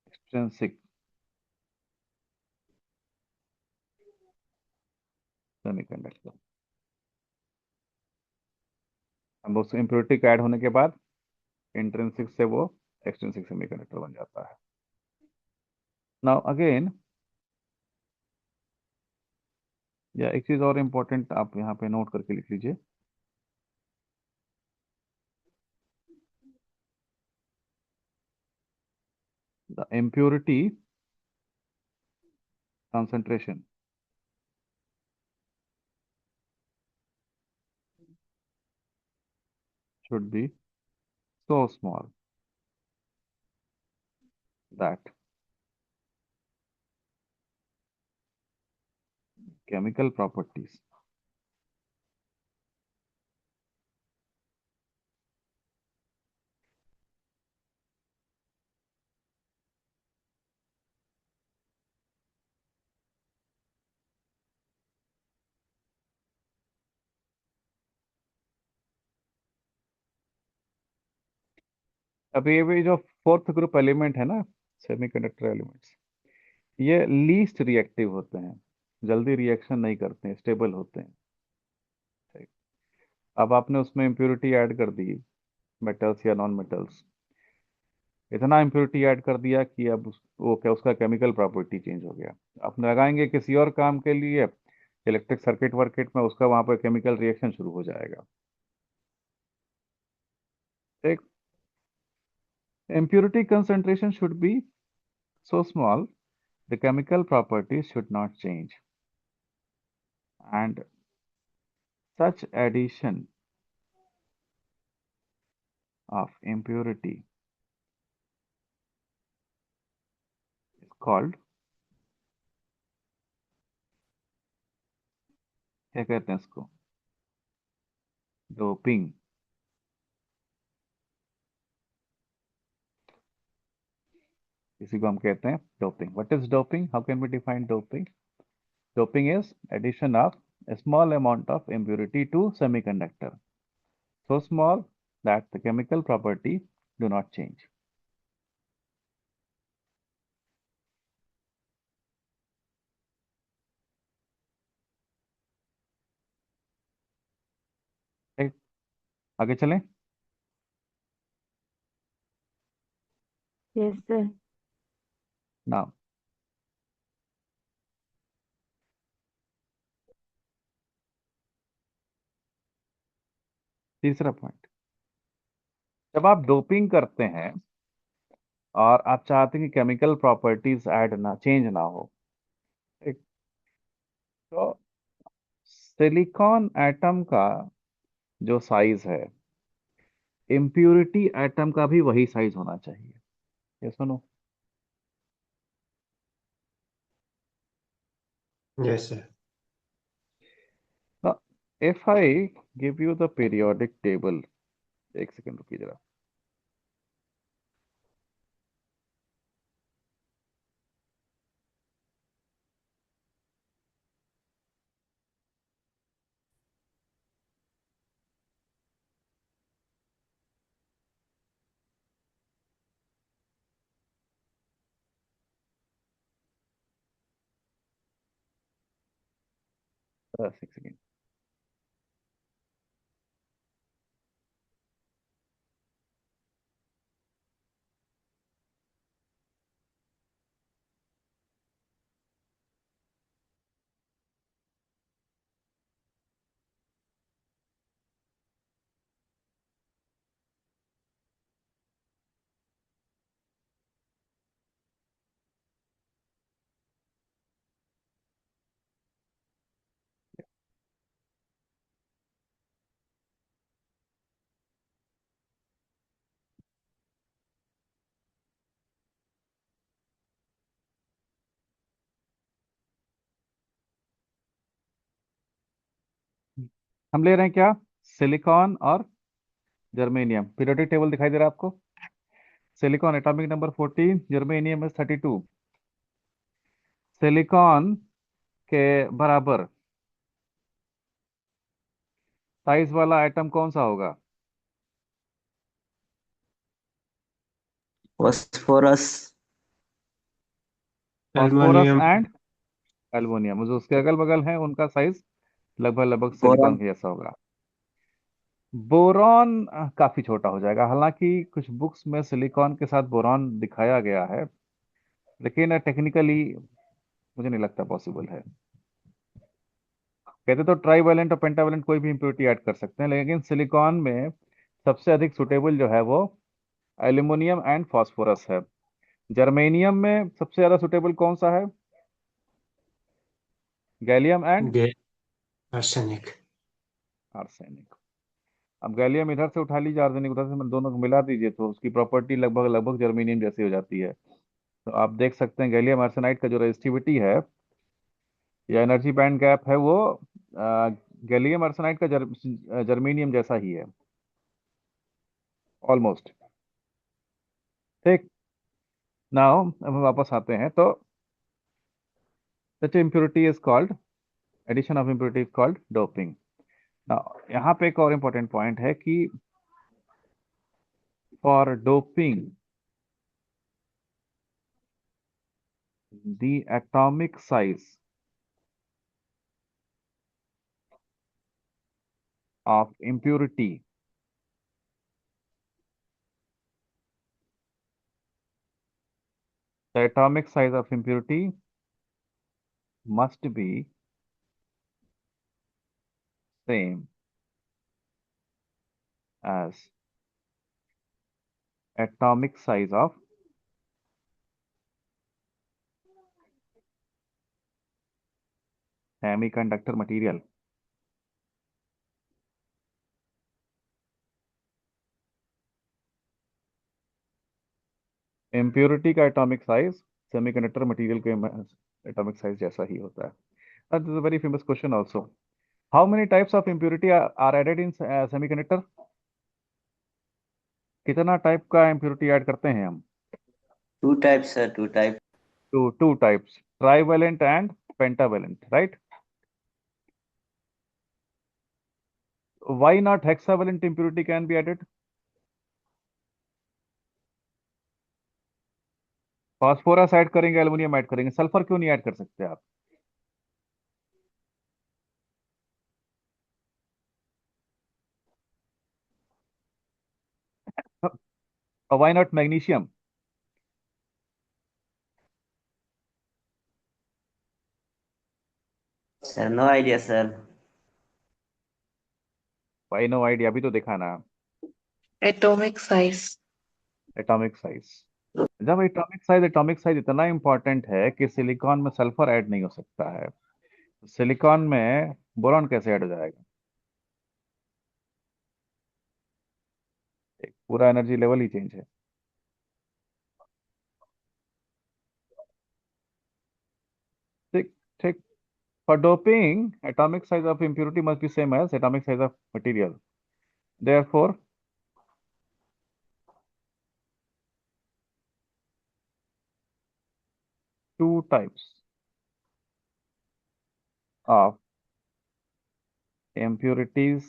extrinsic semiconductor। अब उस impurity का add होने के बाद intrinsic से वो extrinsic semiconductor बन जाता है। नाउ अगेन, या एक चीज और इम्पोर्टेंट आप यहाँ पे नोट करके लिख लीजिए। The impurity concentration should be so small that chemical properties अभी ये भी जो फोर्थ ग्रुप एलिमेंट है ना, सेमीकंडक्टर एलिमेंट्स, ये लीस्ट रिएक्टिव होते हैं, जल्दी रिएक्शन नहीं करते हैं, स्टेबल होते हैं। ठीक। अब आपने उसमें इम्प्योरिटी ऐड कर दी, मेटल्स या नॉन मेटल्स, इतना इम्प्योरिटी ऐड कर दिया कि अब वो क्या, उसका केमिकल प्रॉपर्टी चेंज हो गया। आपने लगाएंगे किसी और काम के लिए, इलेक्ट्रिक सर्किट वर्किट में, उसका वहां पर केमिकल रिएक्शन शुरू हो जाएगा। ठीक। impurity concentration should be so small the chemical properties should not change, and such addition of impurity is called, क्या कहते हैं इसको, डोपिंग। इसी को हम कहते हैं doping. What is doping? How can we define doping? Doping is addition of a small amount of impurity to semiconductor, so small that the chemical property do not change. ठीक, आगे चलें। Yes, sir. नाउ तीसरा point, जब आप doping करते हैं और आप चाहते हैं कि केमिकल प्रॉपर्टीज ऐड ना, चेंज ना हो, ठीक, तो सिलिकॉन एटम का जो साइज है, इम्प्यूरिटी एटम का भी वही साइज होना चाहिए। ये सुनो, Yes, sir. If I give you the periodic table, एक सेकंड रुकिए जरा। एक सेकंड। हम ले रहे हैं क्या, सिलिकॉन और जर्मेनियम। पीरियोडिक टेबल दिखाई दे रहा है आपको? Silicon atomic number 14, germanium is 32। Silicon के बराबर साइज वाला एटम कौन सा होगा? phosphorus, phosphorus Aluminum. And aluminium, जो उसके अगल बगल हैं उनका साइज लगभग लगभग सिलिकॉन boron, के जैसा होगा। बोरॉन काफी छोटा हो जाएगा, हालांकि कुछ बुक्स में सिलिकॉन के साथ बोरॉन दिखाया गया है, लेकिन टेक्निकली मुझे नहीं लगता पॉसिबल है। कहते तो ट्राईवैलेंट और पेंटावैलेंट कोई भी इंप्योरिटी ऐड कर सकते हैं, लेकिन सिलिकॉन में सबसे अधिक सुटेबल जो है वो एल्यूमिनियम एंड फास्फोरस है। जर्मेनियम में सबसे ज्यादा सुटेबल कौन सा है? Gallium and Arsenic. आर्सेनिक। अब गैलियम इधर से उठा लीजिए, आर्सेनिक उधर से, दोनों को मिला दीजिए तो उसकी प्रॉपर्टी लगभग लगभग जर्मेनियम जैसी हो जाती है। तो आप देख सकते हैं गैलियम आर्सेनाइड का जो रेजिस्टिविटी है या एनर्जी बैंड गैप है वो गैलियम आर्सेनाइड का जर्मेनियम जैसा ही है, ऑलमोस्ट। ठीक, नाउ अब हम वापस आते हैं तो such impurity is called, addition of impurity is called doping. Now यहाँ पे एक और इम्पोर्टेंट पॉइंट है कि for doping the atomic size of impurity the atomic size of impurity must be same as atomic size of semiconductor material. Impurity का atomic size semiconductor material के atomic size जैसा ही होता है। That is a very famous question also. How many types of impurity are added in semiconductor? कितना type का impurity add करते हैं हम? Two types, sir. Two types. Two types, trivalent and pentavalent, right? Why not hexavalent impurity can be added? Phosphorus add करेंगे, aluminium add करेंगे, sulphur क्यों नहीं add कर सकते आप? Why not magnesium? Sir, no idea, sir. Why no idea? अभी तो देखा ना। Atomic size. Atomic size. जब एटॉमिक साइज इतना इंपॉर्टेंट है कि सिलिकॉन में सल्फर ऐड नहीं हो सकता है, सिलिकॉन में बोरॉन कैसे ऐड हो जाएगा? एक पूरा एनर्जी लेवल ही चेंज है। ठीक ठीक। For doping, atomic size of impurity must be same as atomic size of material. Therefore, two types of impurities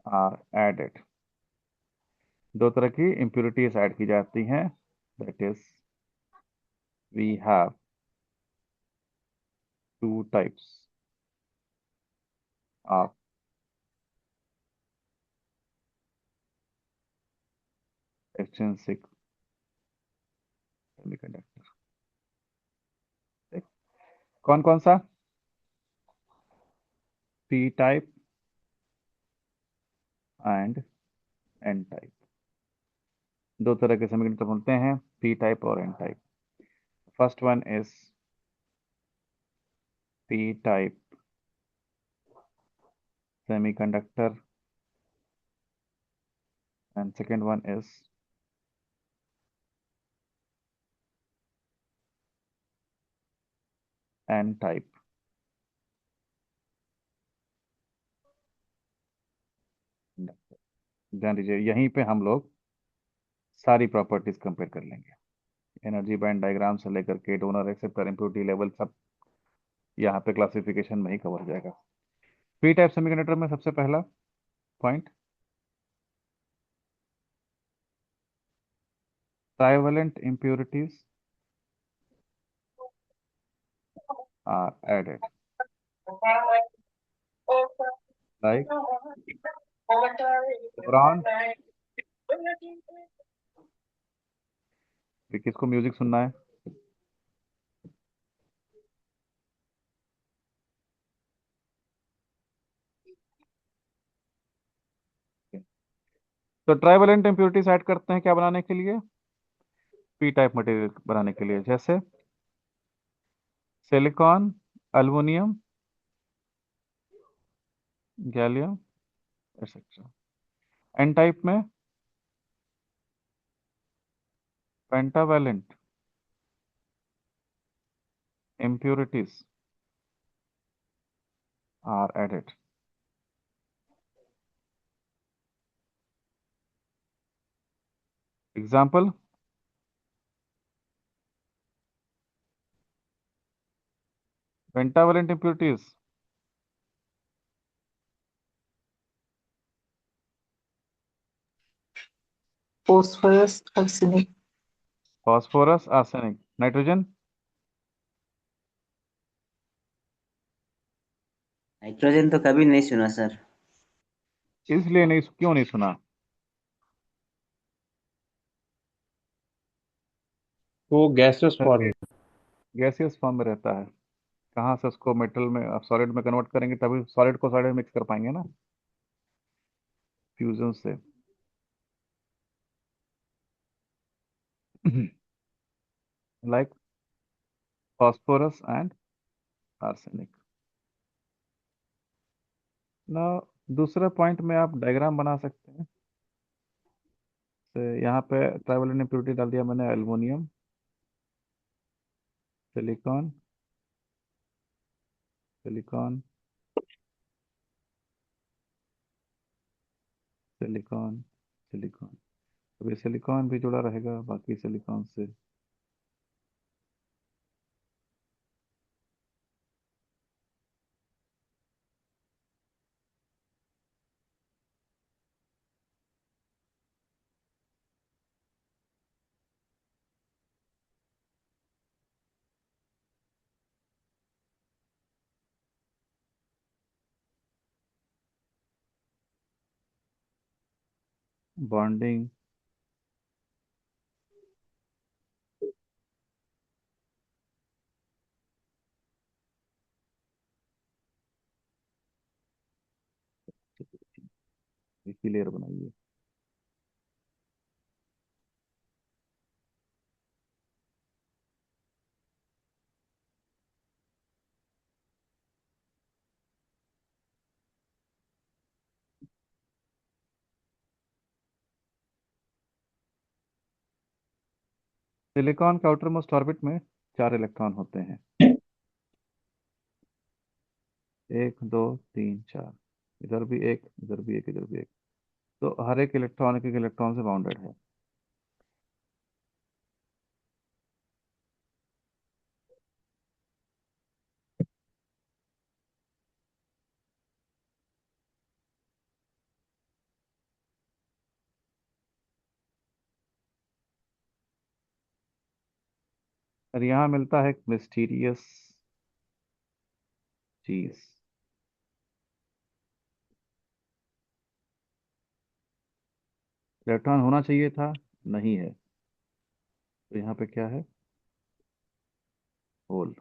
are added. दो तरह की impurities ऐड की जाती हैं। That is, we have two types of extrinsic semiconductor. ठीक? कौन कौन सा? P type and N type. दो तरह के सेमीकंडक्टर बनते हैं, P type और N type. First one is P type semiconductor and second one is N type. ध्यान दीजिए, यहीं पे हम लोग सारी प्रॉपर्टीज कंपेयर कर लेंगे। एनर्जी बैंड डायग्राम से लेकर के डोनर एक्सेप्टर इम्प्योरिटी लेवल सब यहाँ पे क्लासिफिकेशन में ही कवर हो जाएगा। पी टाइप सेमीकंडक्टर में सबसे पहला point, trivalent impurities are added like boron। किसको म्यूजिक सुनना है? तो ट्राइवेलेंट impurities ऐड करते हैं क्या बनाने के लिए? पी टाइप मटेरियल बनाने के लिए, जैसे silicon, aluminium, gallium etcetera. N type में pentavalent impurities are added. Example, pentavalent impurities, Phosphorus, arsenic. phosphorus, arsenic, nitrogen, nitrogen तो कभी नहीं सुना सर। इसलिए नहीं, क्यों नहीं सुना? वो गैसियस फॉर्म। गैसियस फॉर्म में रहता है, कहाँ से उसको मेटल में सॉलिड में कन्वर्ट करेंगे तभी सॉलिड को सॉलिड मिक्स कर पाएंगे ना, फ्यूजन से। Like phosphorus and arsenic. ना दूसरे पॉइंट में आप डायग्राम बना सकते हैं। तो यहाँ पे ट्राइवल इम्प्योरिटी डाल दिया मैंने, aluminium, silicon, silicon, silicon, silicon. तो ये सिलिकॉन भी जुड़ा रहेगा बाकी सिलिकॉन से। बॉन्डिंग, इसकी लेयर बनाइए। सिलिकॉन के आउटर मोस्ट ऑर्बिट में 4 इलेक्ट्रॉन होते हैं, 1 2 3 4। इधर भी एक, इधर भी एक, इधर भी एक। तो हर एक इलेक्ट्रॉन एक इलेक्ट्रॉन से बाउंडेड है। और यहाँ मिलता है एक मिस्टीरियस चीज। इलेक्ट्रॉन होना चाहिए था, नहीं है। तो यहाँ पे क्या है? होल।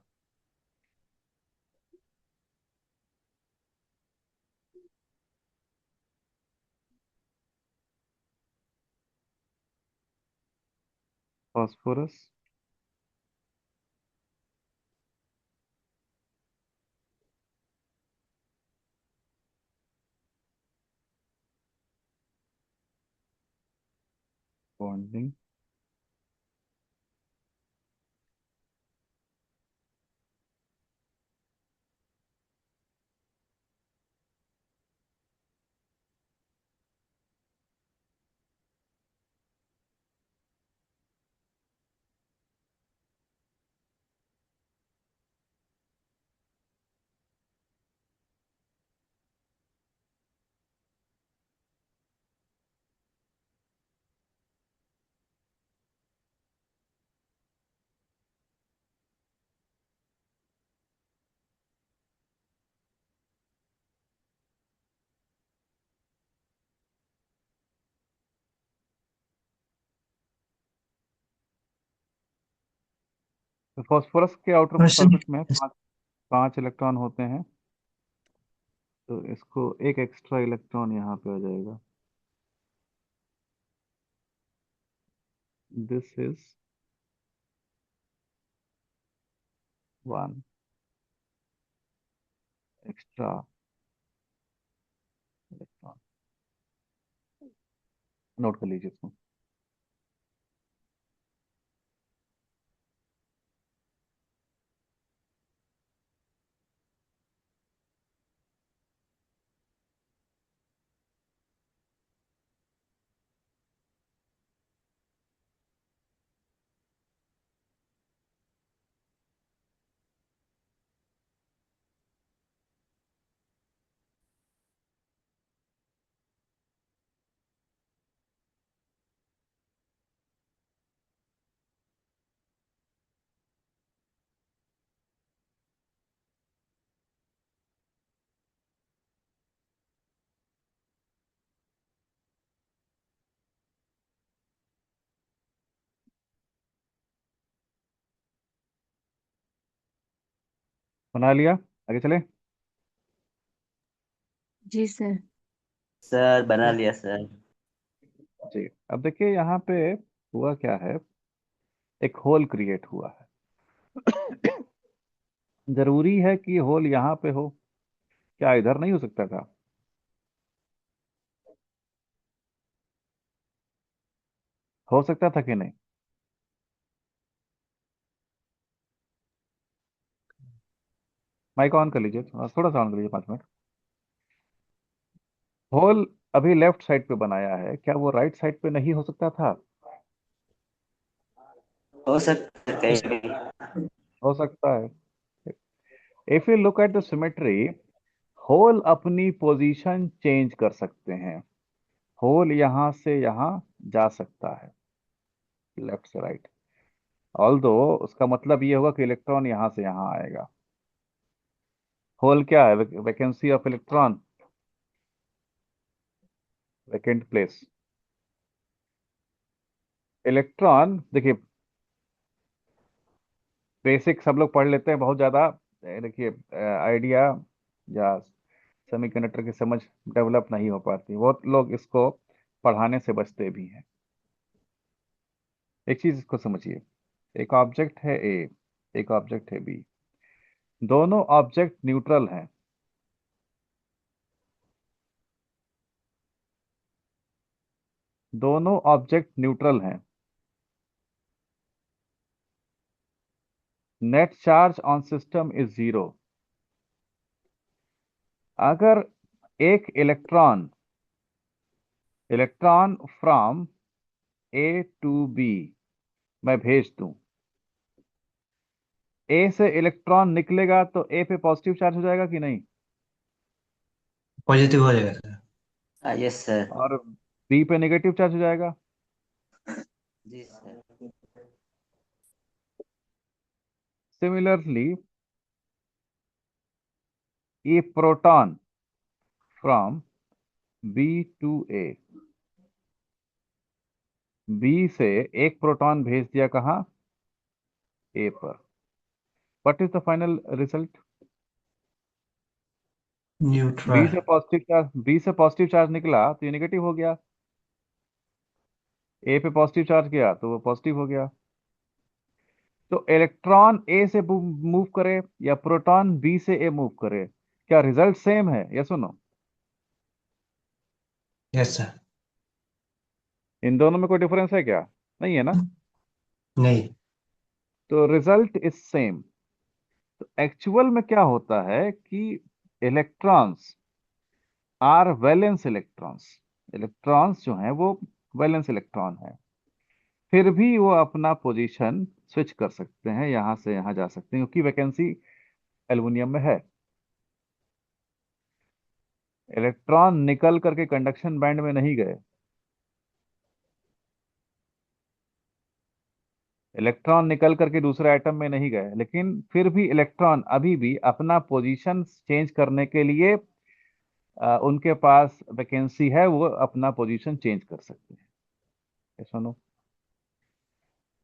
फास्फोरस, बॉन्डिंग, तो फास्फोरस के आउटर मोस्ट Arsenic. ऑर्बिट में 5 इलेक्ट्रॉन होते हैं। तो इसको एक एक्स्ट्रा इलेक्ट्रॉन यहाँ पे आ जाएगा। This is 1 extra electron. Note कर लीजिए इसको। बना लिया, आगे चले। जी सर। सर बना लिया सर। जी, अब देखिए यहाँ पे हुआ क्या है, एक होल क्रिएट हुआ है। जरूरी है कि होल यहाँ पे हो? क्या इधर नहीं हो सकता था? हो सकता था कि नहीं? माइक ऑन कर लीजिए, थोड़ा सा ऑन कर लीजिए, 5 मिनट। होल अभी लेफ्ट साइड पे बनाया है, क्या वो राइट साइड पे नहीं हो सकता था? हो सकता है कहीं भी। हो सकता है। If you look at the symmetry, hole अपनी पोजीशन चेंज कर सकते हैं। होल यहां से यहां जा सकता है, लेफ्ट से राइट। ऑल्दो उसका मतलब ये होगा कि इलेक्ट्रॉन यहां से यहां आएगा। होल क्या है? Vacancy of electron, vacant place. Electron देखिए, बेसिक सब लोग पढ़ लेते हैं बहुत ज्यादा। देखिए, आइडिया या सेमीकंडक्टर की समझ डेवलप नहीं हो पाती, बहुत लोग इसको पढ़ाने से बचते भी हैं। एक चीज इसको समझिए, एक ऑब्जेक्ट है ए, एक ऑब्जेक्ट है बी, दोनों ऑब्जेक्ट न्यूट्रल हैं। दोनों ऑब्जेक्ट न्यूट्रल हैं। Net charge on system is 0। अगर एक electron electron from A to B मैं भेज दूं, ए से इलेक्ट्रॉन निकलेगा तो ए पे पॉजिटिव चार्ज हो जाएगा कि नहीं? पॉजिटिव हो जाएगा सर। Yes sir. और बी पे नेगेटिव चार्ज हो जाएगा। जी sir. Similarly, a proton from B to A, B से एक प्रोटॉन भेज दिया कहाँ? ए पर। What is the final result? Neutral. B से पॉजिटिव चार्ज निकला तो ये नेगेटिव हो गया, ए पे पॉजिटिव चार्ज गया तो वो पॉजिटिव हो गया। तो इलेक्ट्रॉन ए से मूव करे या प्रोटॉन बी से ए मूव करे, क्या रिजल्ट सेम है? यस और नो? Yes sir. इन दोनों में कोई डिफरेंस है क्या? नहीं है ना? नहीं। तो रिजल्ट इज सेम। तो एक्चुअल में क्या होता है कि electrons are valence electrons. Electrons जो हैं वो वैलेंस इलेक्ट्रॉन है, फिर भी वो अपना पोजीशन स्विच कर सकते हैं, यहां से यहां जा सकते हैं, क्योंकि वैकेंसी एल्युमिनियम में है। इलेक्ट्रॉन निकल करके कंडक्शन बैंड में नहीं गए, इलेक्ट्रॉन निकल करके दूसरे एटम में नहीं गए, लेकिन फिर भी इलेक्ट्रॉन अभी भी अपना पोजीशन चेंज करने के लिए उनके पास वैकेंसी है, वो अपना पोजीशन चेंज कर सकते हैं। ये सुनो,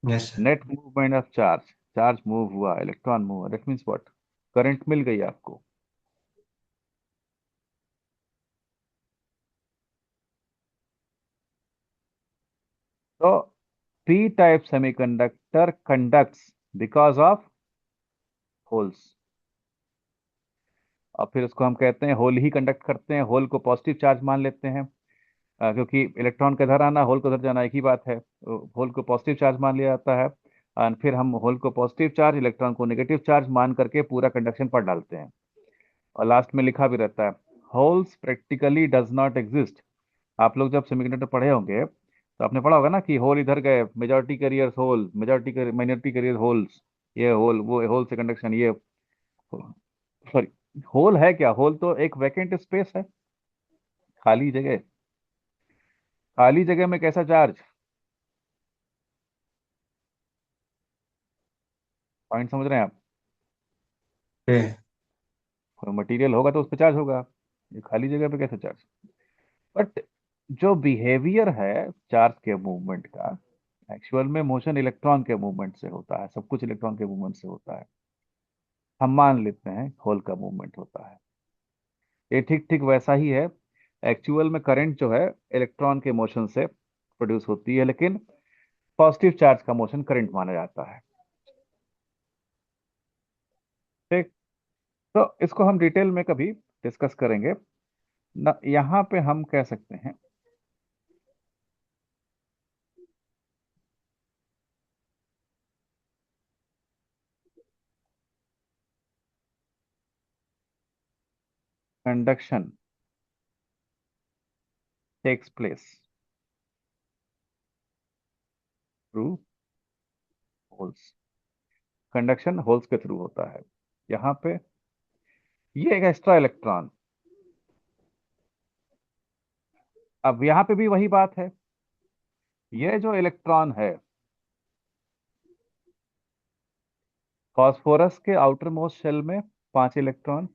yes sir. Net movement of charge, charge move हुआ, इलेक्ट्रॉन मूव हुआ, दैट मीन्स व्हाट? करंट मिल गई आपको। तो P type semiconductor conducts because of holes. और फिर उसको हम कहते हैं होल ही कंडक्ट करते हैं, होल को पॉजिटिव चार्ज मान लेते हैं, क्योंकि इलेक्ट्रॉन का इधर आना, होल को उधर जाना एक ही बात है, होल को पॉजिटिव चार्ज मान लिया जाता है। और फिर हम होल को पॉजिटिव चार्ज, इलेक्ट्रॉन को नेगेटिव चार्ज मान करके पूरा कंडक्शन पर डालते हैं। और लास्ट में लिखा भी रहता है, holes practically does not exist. आप लोग जब सेमीकंडक्टर पढ़े होंगे तो आपने पढ़ा होगा ना कि होल इधर गए, majority carriers hole, majority minority carrier holes, ये होल, वो होल से कंडक्शन, ये सॉरी। होल है क्या? होल तो एक वैकेंट स्पेस है, खाली जगह। खाली जगह में कैसा चार्ज? पॉइंट समझ रहे हैं आप? ओके। कोई मटेरियल होगा तो उस पर चार्ज होगा, ये खाली जगह पे कैसे चार्ज? बट जो बिहेवियर है चार्ज के मूवमेंट का, एक्चुअल में मोशन इलेक्ट्रॉन के मूवमेंट से होता है, सब कुछ इलेक्ट्रॉन के मूवमेंट से होता है। हम मान लेते हैं होल का मूवमेंट होता है, ये ठीक ठीक वैसा ही है। एक्चुअल में करंट जो है इलेक्ट्रॉन के मोशन से प्रोड्यूस होती है, लेकिन पॉजिटिव चार्ज का मोशन करंट माना जाता है। ठीक। तो इसको हम डिटेल में कभी डिस्कस करेंगे ना। यहाँ पे हम कह सकते हैं conduction takes place through holes. Conduction holes के थ्रू होता है। यहाँ पे ये एक एक्स्ट्रा इलेक्ट्रॉन। अब यहाँ पे भी वही बात है, ये जो इलेक्ट्रॉन है फास्फोरस के आउटर मोस्ट शेल में 5 इलेक्ट्रॉन,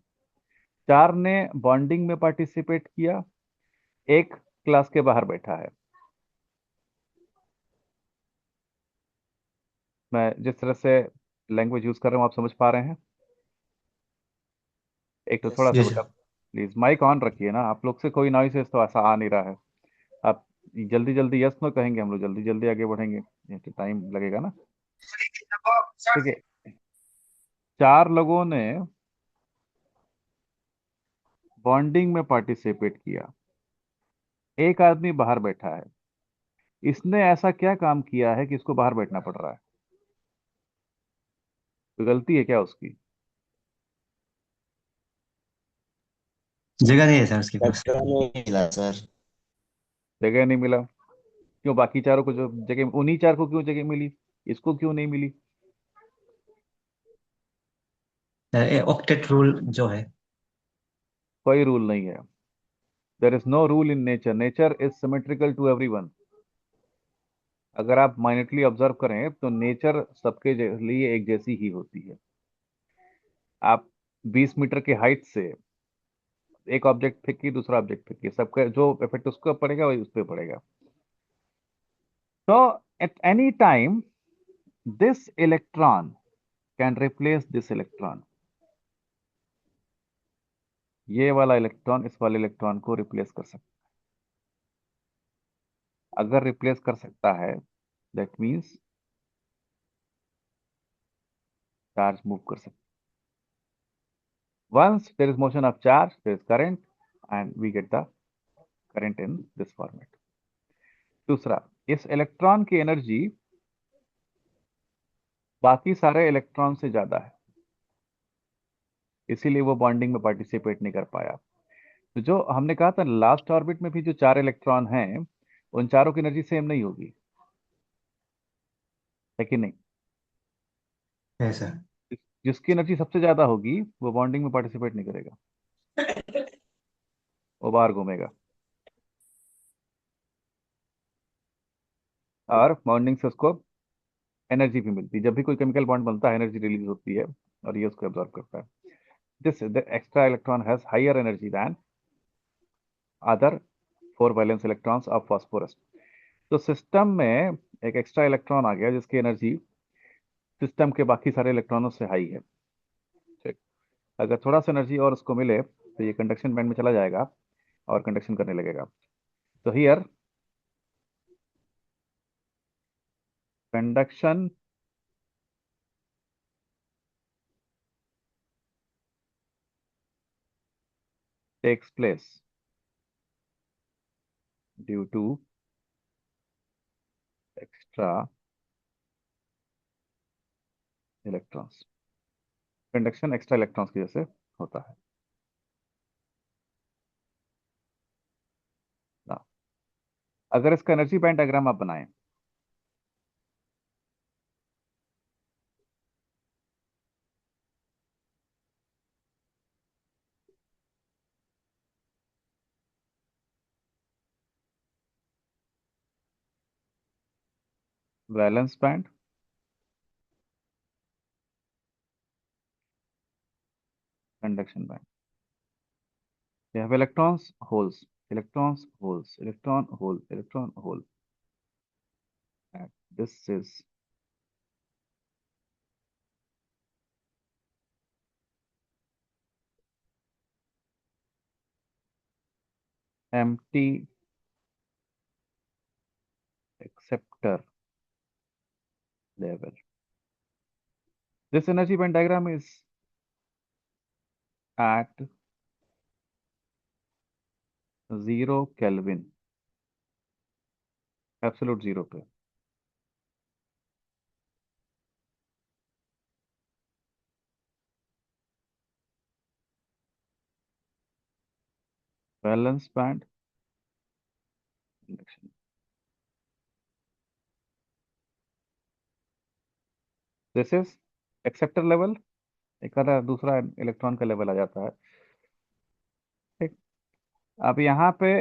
4 ने बॉन्डिंग में पार्टिसिपेट किया, एक क्लास के बाहर बैठा है। मैं जिस तरह से लैंग्वेज यूज कर रहा हूं आप समझ पा रहे हैं? एक तो थोड़ा सा Yes, बेटा sir. प्लीज माइक ऑन रखिए ना, आप लोग से कोई नॉइस तो ऐसा आ नहीं रहा है। आप जल्दी जल्दी यस नो कहेंगे, हम लोग जल्दी जल्दी आगे बढ़ेंगे, तो टाइम लगेगा ना। ठीक है, 4 लोगों ने बॉन्डिंग में पार्टिसिपेट किया, एक आदमी बाहर बैठा है। इसने ऐसा क्या काम किया है कि इसको बाहर बैठना पड़ रहा है? तो गलती है क्या उसकी? जगह नहीं है सर उसके पास। जगह नहीं मिला सर। जगह नहीं मिला? क्यों बाकी चारों को जो जगह, उन्हीं 4 को क्यों जगह मिली, इसको क्यों नहीं मिली? ऑक्टेट रूल जो है। कोई रूल नहीं है। There is no rule in nature, nature is symmetrical to everyone. अगर आप माइन्यूटली ऑब्जर्व करें तो नेचर सबके लिए एक जैसी ही होती है। आप 20 मीटर के हाइट से एक ऑब्जेक्ट फेंकिए, दूसरा ऑब्जेक्ट फेंकिए, सबका जो इफेक्ट उसको पड़ेगा वही उस पर पड़ेगा। तो at any time this electron can replace this electron. ये वाला इलेक्ट्रॉन इस वाले इलेक्ट्रॉन को रिप्लेस कर सकता है। अगर रिप्लेस कर सकता है दैट मीन्स चार्ज मूव कर सकता है। Once there is motion of charge there is current and we get the current in this format. दूसरा, इस इलेक्ट्रॉन की एनर्जी बाकी सारे इलेक्ट्रॉन से ज्यादा है, इसीलिए वो बॉन्डिंग में पार्टिसिपेट नहीं कर पाया। तो जो हमने कहा था लास्ट ऑर्बिट में भी जो 4 इलेक्ट्रॉन हैं, उन चारों की एनर्जी सेम नहीं होगी, है कि नहीं? है सर। जिसकी एनर्जी सबसे ज्यादा होगी वो बॉन्डिंग में पार्टिसिपेट नहीं करेगा, वो बाहर घूमेगा। और बॉन्डिंग से उसको एनर्जी भी मिलती है। जब भी कोई केमिकल बॉन्ड बनता है एनर्जी रिलीज होती है और ये उसको एब्जॉर्ब करता है। This the extra electron has higher energy than other 4 valence electrons of phosphorus. तो सिस्टम में एक एक्स्ट्रा इलेक्ट्रॉन आ गया जिसकी एनर्जी सिस्टम के बाकी सारे इलेक्ट्रॉनों से हाई है। ठीक, अगर थोड़ा सा एनर्जी और उसको मिले तो ये कंडक्शन बैंड में चला जाएगा और कंडक्शन करने लगेगा। तो here conduction takes place due to extra electrons। Conduction extra electrons की वजह से होता है ना। अगर इसका एनर्जी बैंड डायग्राम आप बनाएं, valence band, conduction band, you have electrons holes, electrons holes, electron hole, electron hole, and this is empty acceptor level. This energy band diagram is at 0 Kelvin, absolute zero पे। Valence band induction. This is acceptor level, एक आधा दूसरा electron का level आ जाता है। ठीक, अब यहाँ पे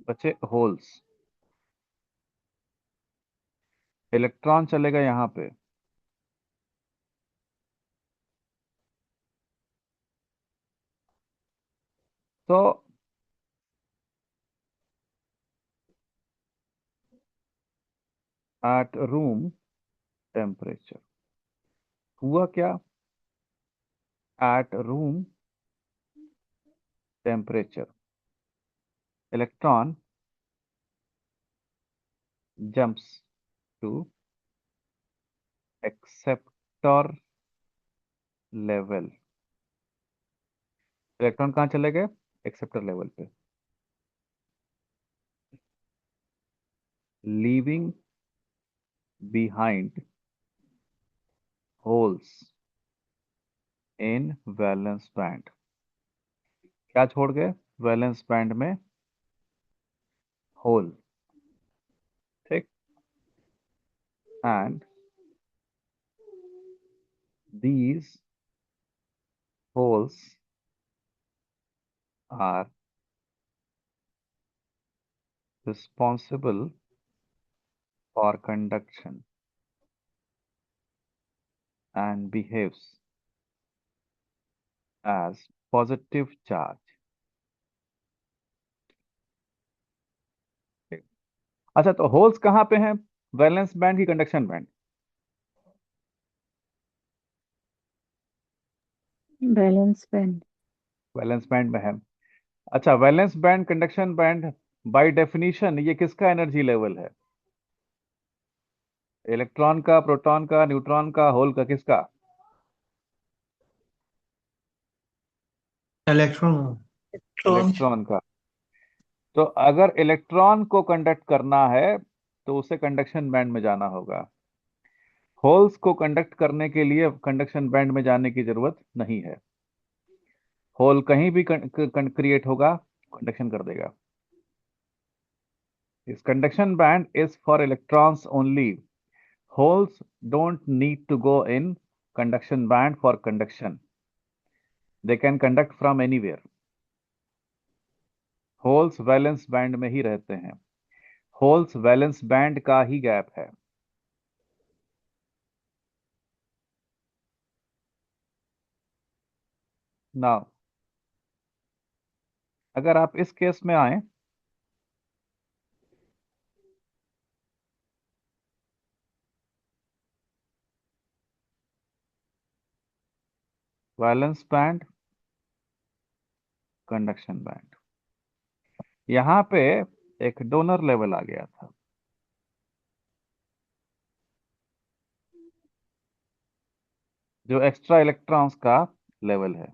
बचे होल्स। इलेक्ट्रॉन चलेगा यहाँ पे, तो एट रूम टेम्परेचर हुआ क्या? Eight room temperature electron jumps to acceptor level। Electron कहाँ चले गए? एक्सेप्टर लेवल पे, leaving behind holes in valence band. क्या छोड़ गए? वैलेंस बैंड में होल। ठीक, and these holes are responsible for conduction and behaves as positive charge। अच्छा, तो होल्स कहाँ पे हैं? वैलेंस बैंड की conduction band? Balance band. Valence band में है। अच्छा, valence band conduction band by definition ये किसका एनर्जी लेवल है? इलेक्ट्रॉन का, प्रोटॉन का, न्यूट्रॉन का, होल का, किसका? इलेक्ट्रॉन। इलेक्ट्रॉन। इलेक्ट्रॉन का। तो अगर इलेक्ट्रॉन को कंडक्ट करना है तो उसे कंडक्शन बैंड में जाना होगा। होल्स को कंडक्ट करने के लिए कंडक्शन बैंड में जाने की जरूरत नहीं है। होल कहीं भी क्रिएट होगा, कंडक्शन कर देगा। इस conduction band is for electrons only. Holes don't need to go in conduction band for conduction, they can conduct from anywhere. Holes valence band में ही रहते हैं। होल्स वैलेंस बैंड का ही गैप है। नाउ अगर आप इस केस में आए, वैलेंस बैंड, कंडक्शन बैंड, यहां पे एक डोनर लेवल आ गया था। जो एक्स्ट्रा इलेक्ट्रॉन्स का लेवल है।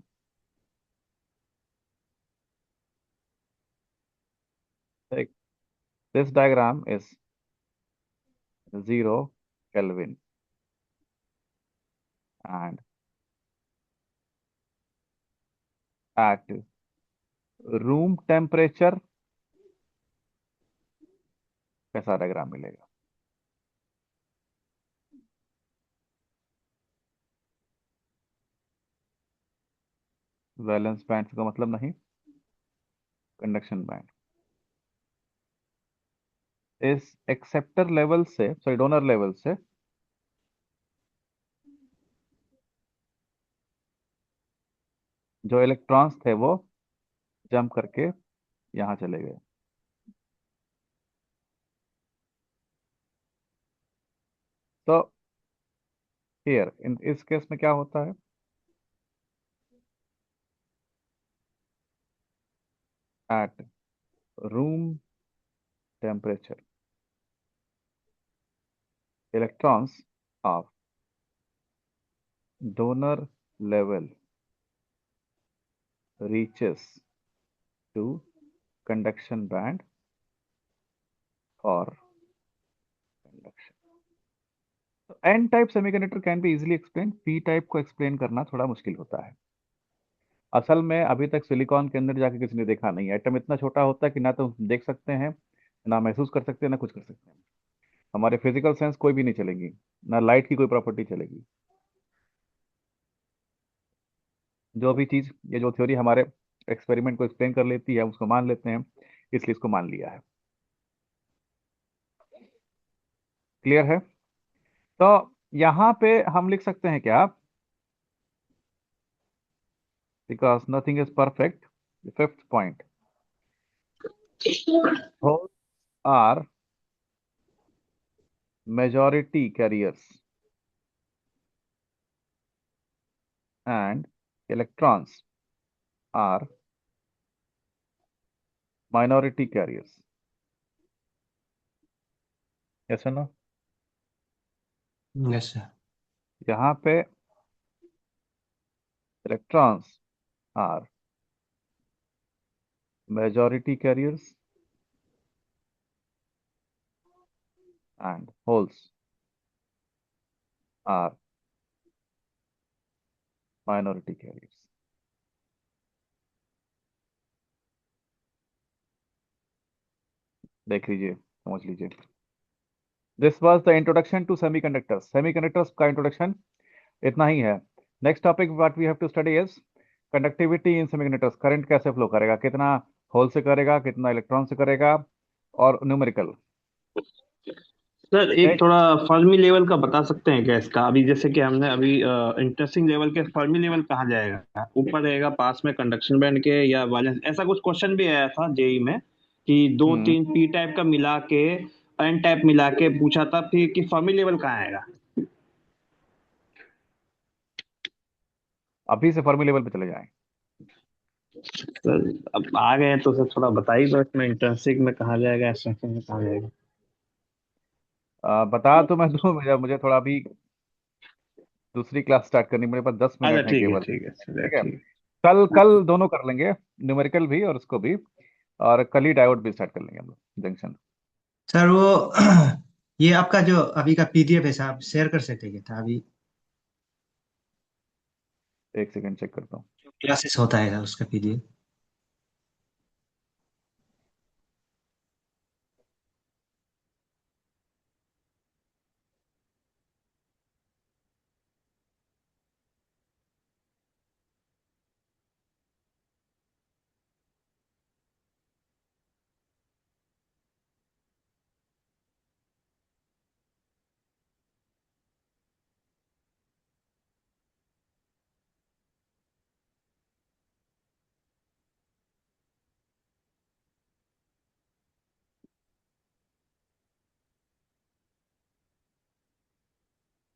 ठीक, this diagram is 0 Kelvin and at room temperature कैसा डायग्राम मिलेगा? वैलेंस बैंड का मतलब नहीं, कंडक्शन बैंड। इस एक्सेप्टर लेवल से, सॉरी डोनर लेवल से जो इलेक्ट्रॉन्स थे वो जंप करके यहां चले गए। तो हियर इस केस में क्या होता है? At room temperature electrons of donor level reaches to conduction band or conduction. N type semiconductor can be easily explain, P type को एक्सप्लेन करना थोड़ा मुश्किल होता है। असल में अभी तक सिलिकॉन के अंदर जाके किसी ने देखा नहीं है। एटम इतना छोटा होता है कि ना तो देख सकते हैं, ना महसूस कर सकते हैं, ना कुछ कर सकते हैं। हमारे फिजिकल सेंस कोई भी नहीं चलेगी, ना लाइट की कोई प्रॉपर्टी चलेगी। जो भी चीज, ये जो थ्योरी हमारे एक्सपेरिमेंट को एक्सप्लेन कर लेती है, उसको मान लेते हैं, इसलिए इसको मान लिया है। क्लियर है? तो यहां पे हम लिख सकते हैं क्या, because nothing is perfect, fifth point, holes are majority carriers and electrons are minority carriers. Yes or no? Yes, sir. यहाँ पे electrons are majority carriers and holes are minority carriers. देख लीजिए, समझ लीजिए। This was the introduction to semiconductors. Semiconductors का introduction इतना ही है। Next topic what we have to study is conductivity in semiconductors. Current कैसे फ्लो करेगा, कितना होल से करेगा, कितना इलेक्ट्रॉन से करेगा, और न्यूमेरिकल। सर एक थोड़ा फर्मी लेवल का बता सकते हैं क्या इसका? अभी जैसे कि हमने अभी इंटरेस्टिंग लेवल के, फर्मी लेवल कहाँ जाएगा? ऊपर रहेगा पास में कंडक्शन बैंड के या वैलेंस? ऐसा कुछ क्वेश्चन भी आया था जेई में कि दो तीन पी टाइप का मिला के एन टाइप मिला के पूछा था, फिर कि फर्मी लेवल कहाँ आएगा? अभी से फर्मी लेवल पे चले जाएं। सर अब आ गए हैं तो सर थोड़ा बताइए तो, इसमें इंटरेस्टिंग में कहाँ जाएगा, एक्सटेंशन में कहाँ जाएगा? बता तो मैं दूं, मुझे थोड़ा अभी दूसरी क्लास स्टार्ट करनी, मेरे पास 10 अच्छा मिनट है ठीक है केवल। ठीक है चलिए ठीक है, ठीक है। कल कल दोनों कर लेंगे, न्यूमेरिकल भी और उसको भी, और कल ही डायोड भी स्टार्ट कर लेंगे हम लोग, जंक्शन। सर वो ये आपका जो अभी का पीडीएफ है साहब, शेयर कर सकते क्या था अभी? एक सेकंड चेक करता हूँ। क्लासेस होता है उसका पीडीएफ।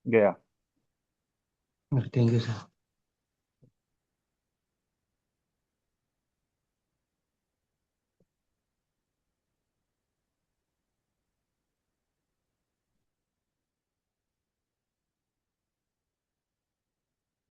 गया। Thank you sir.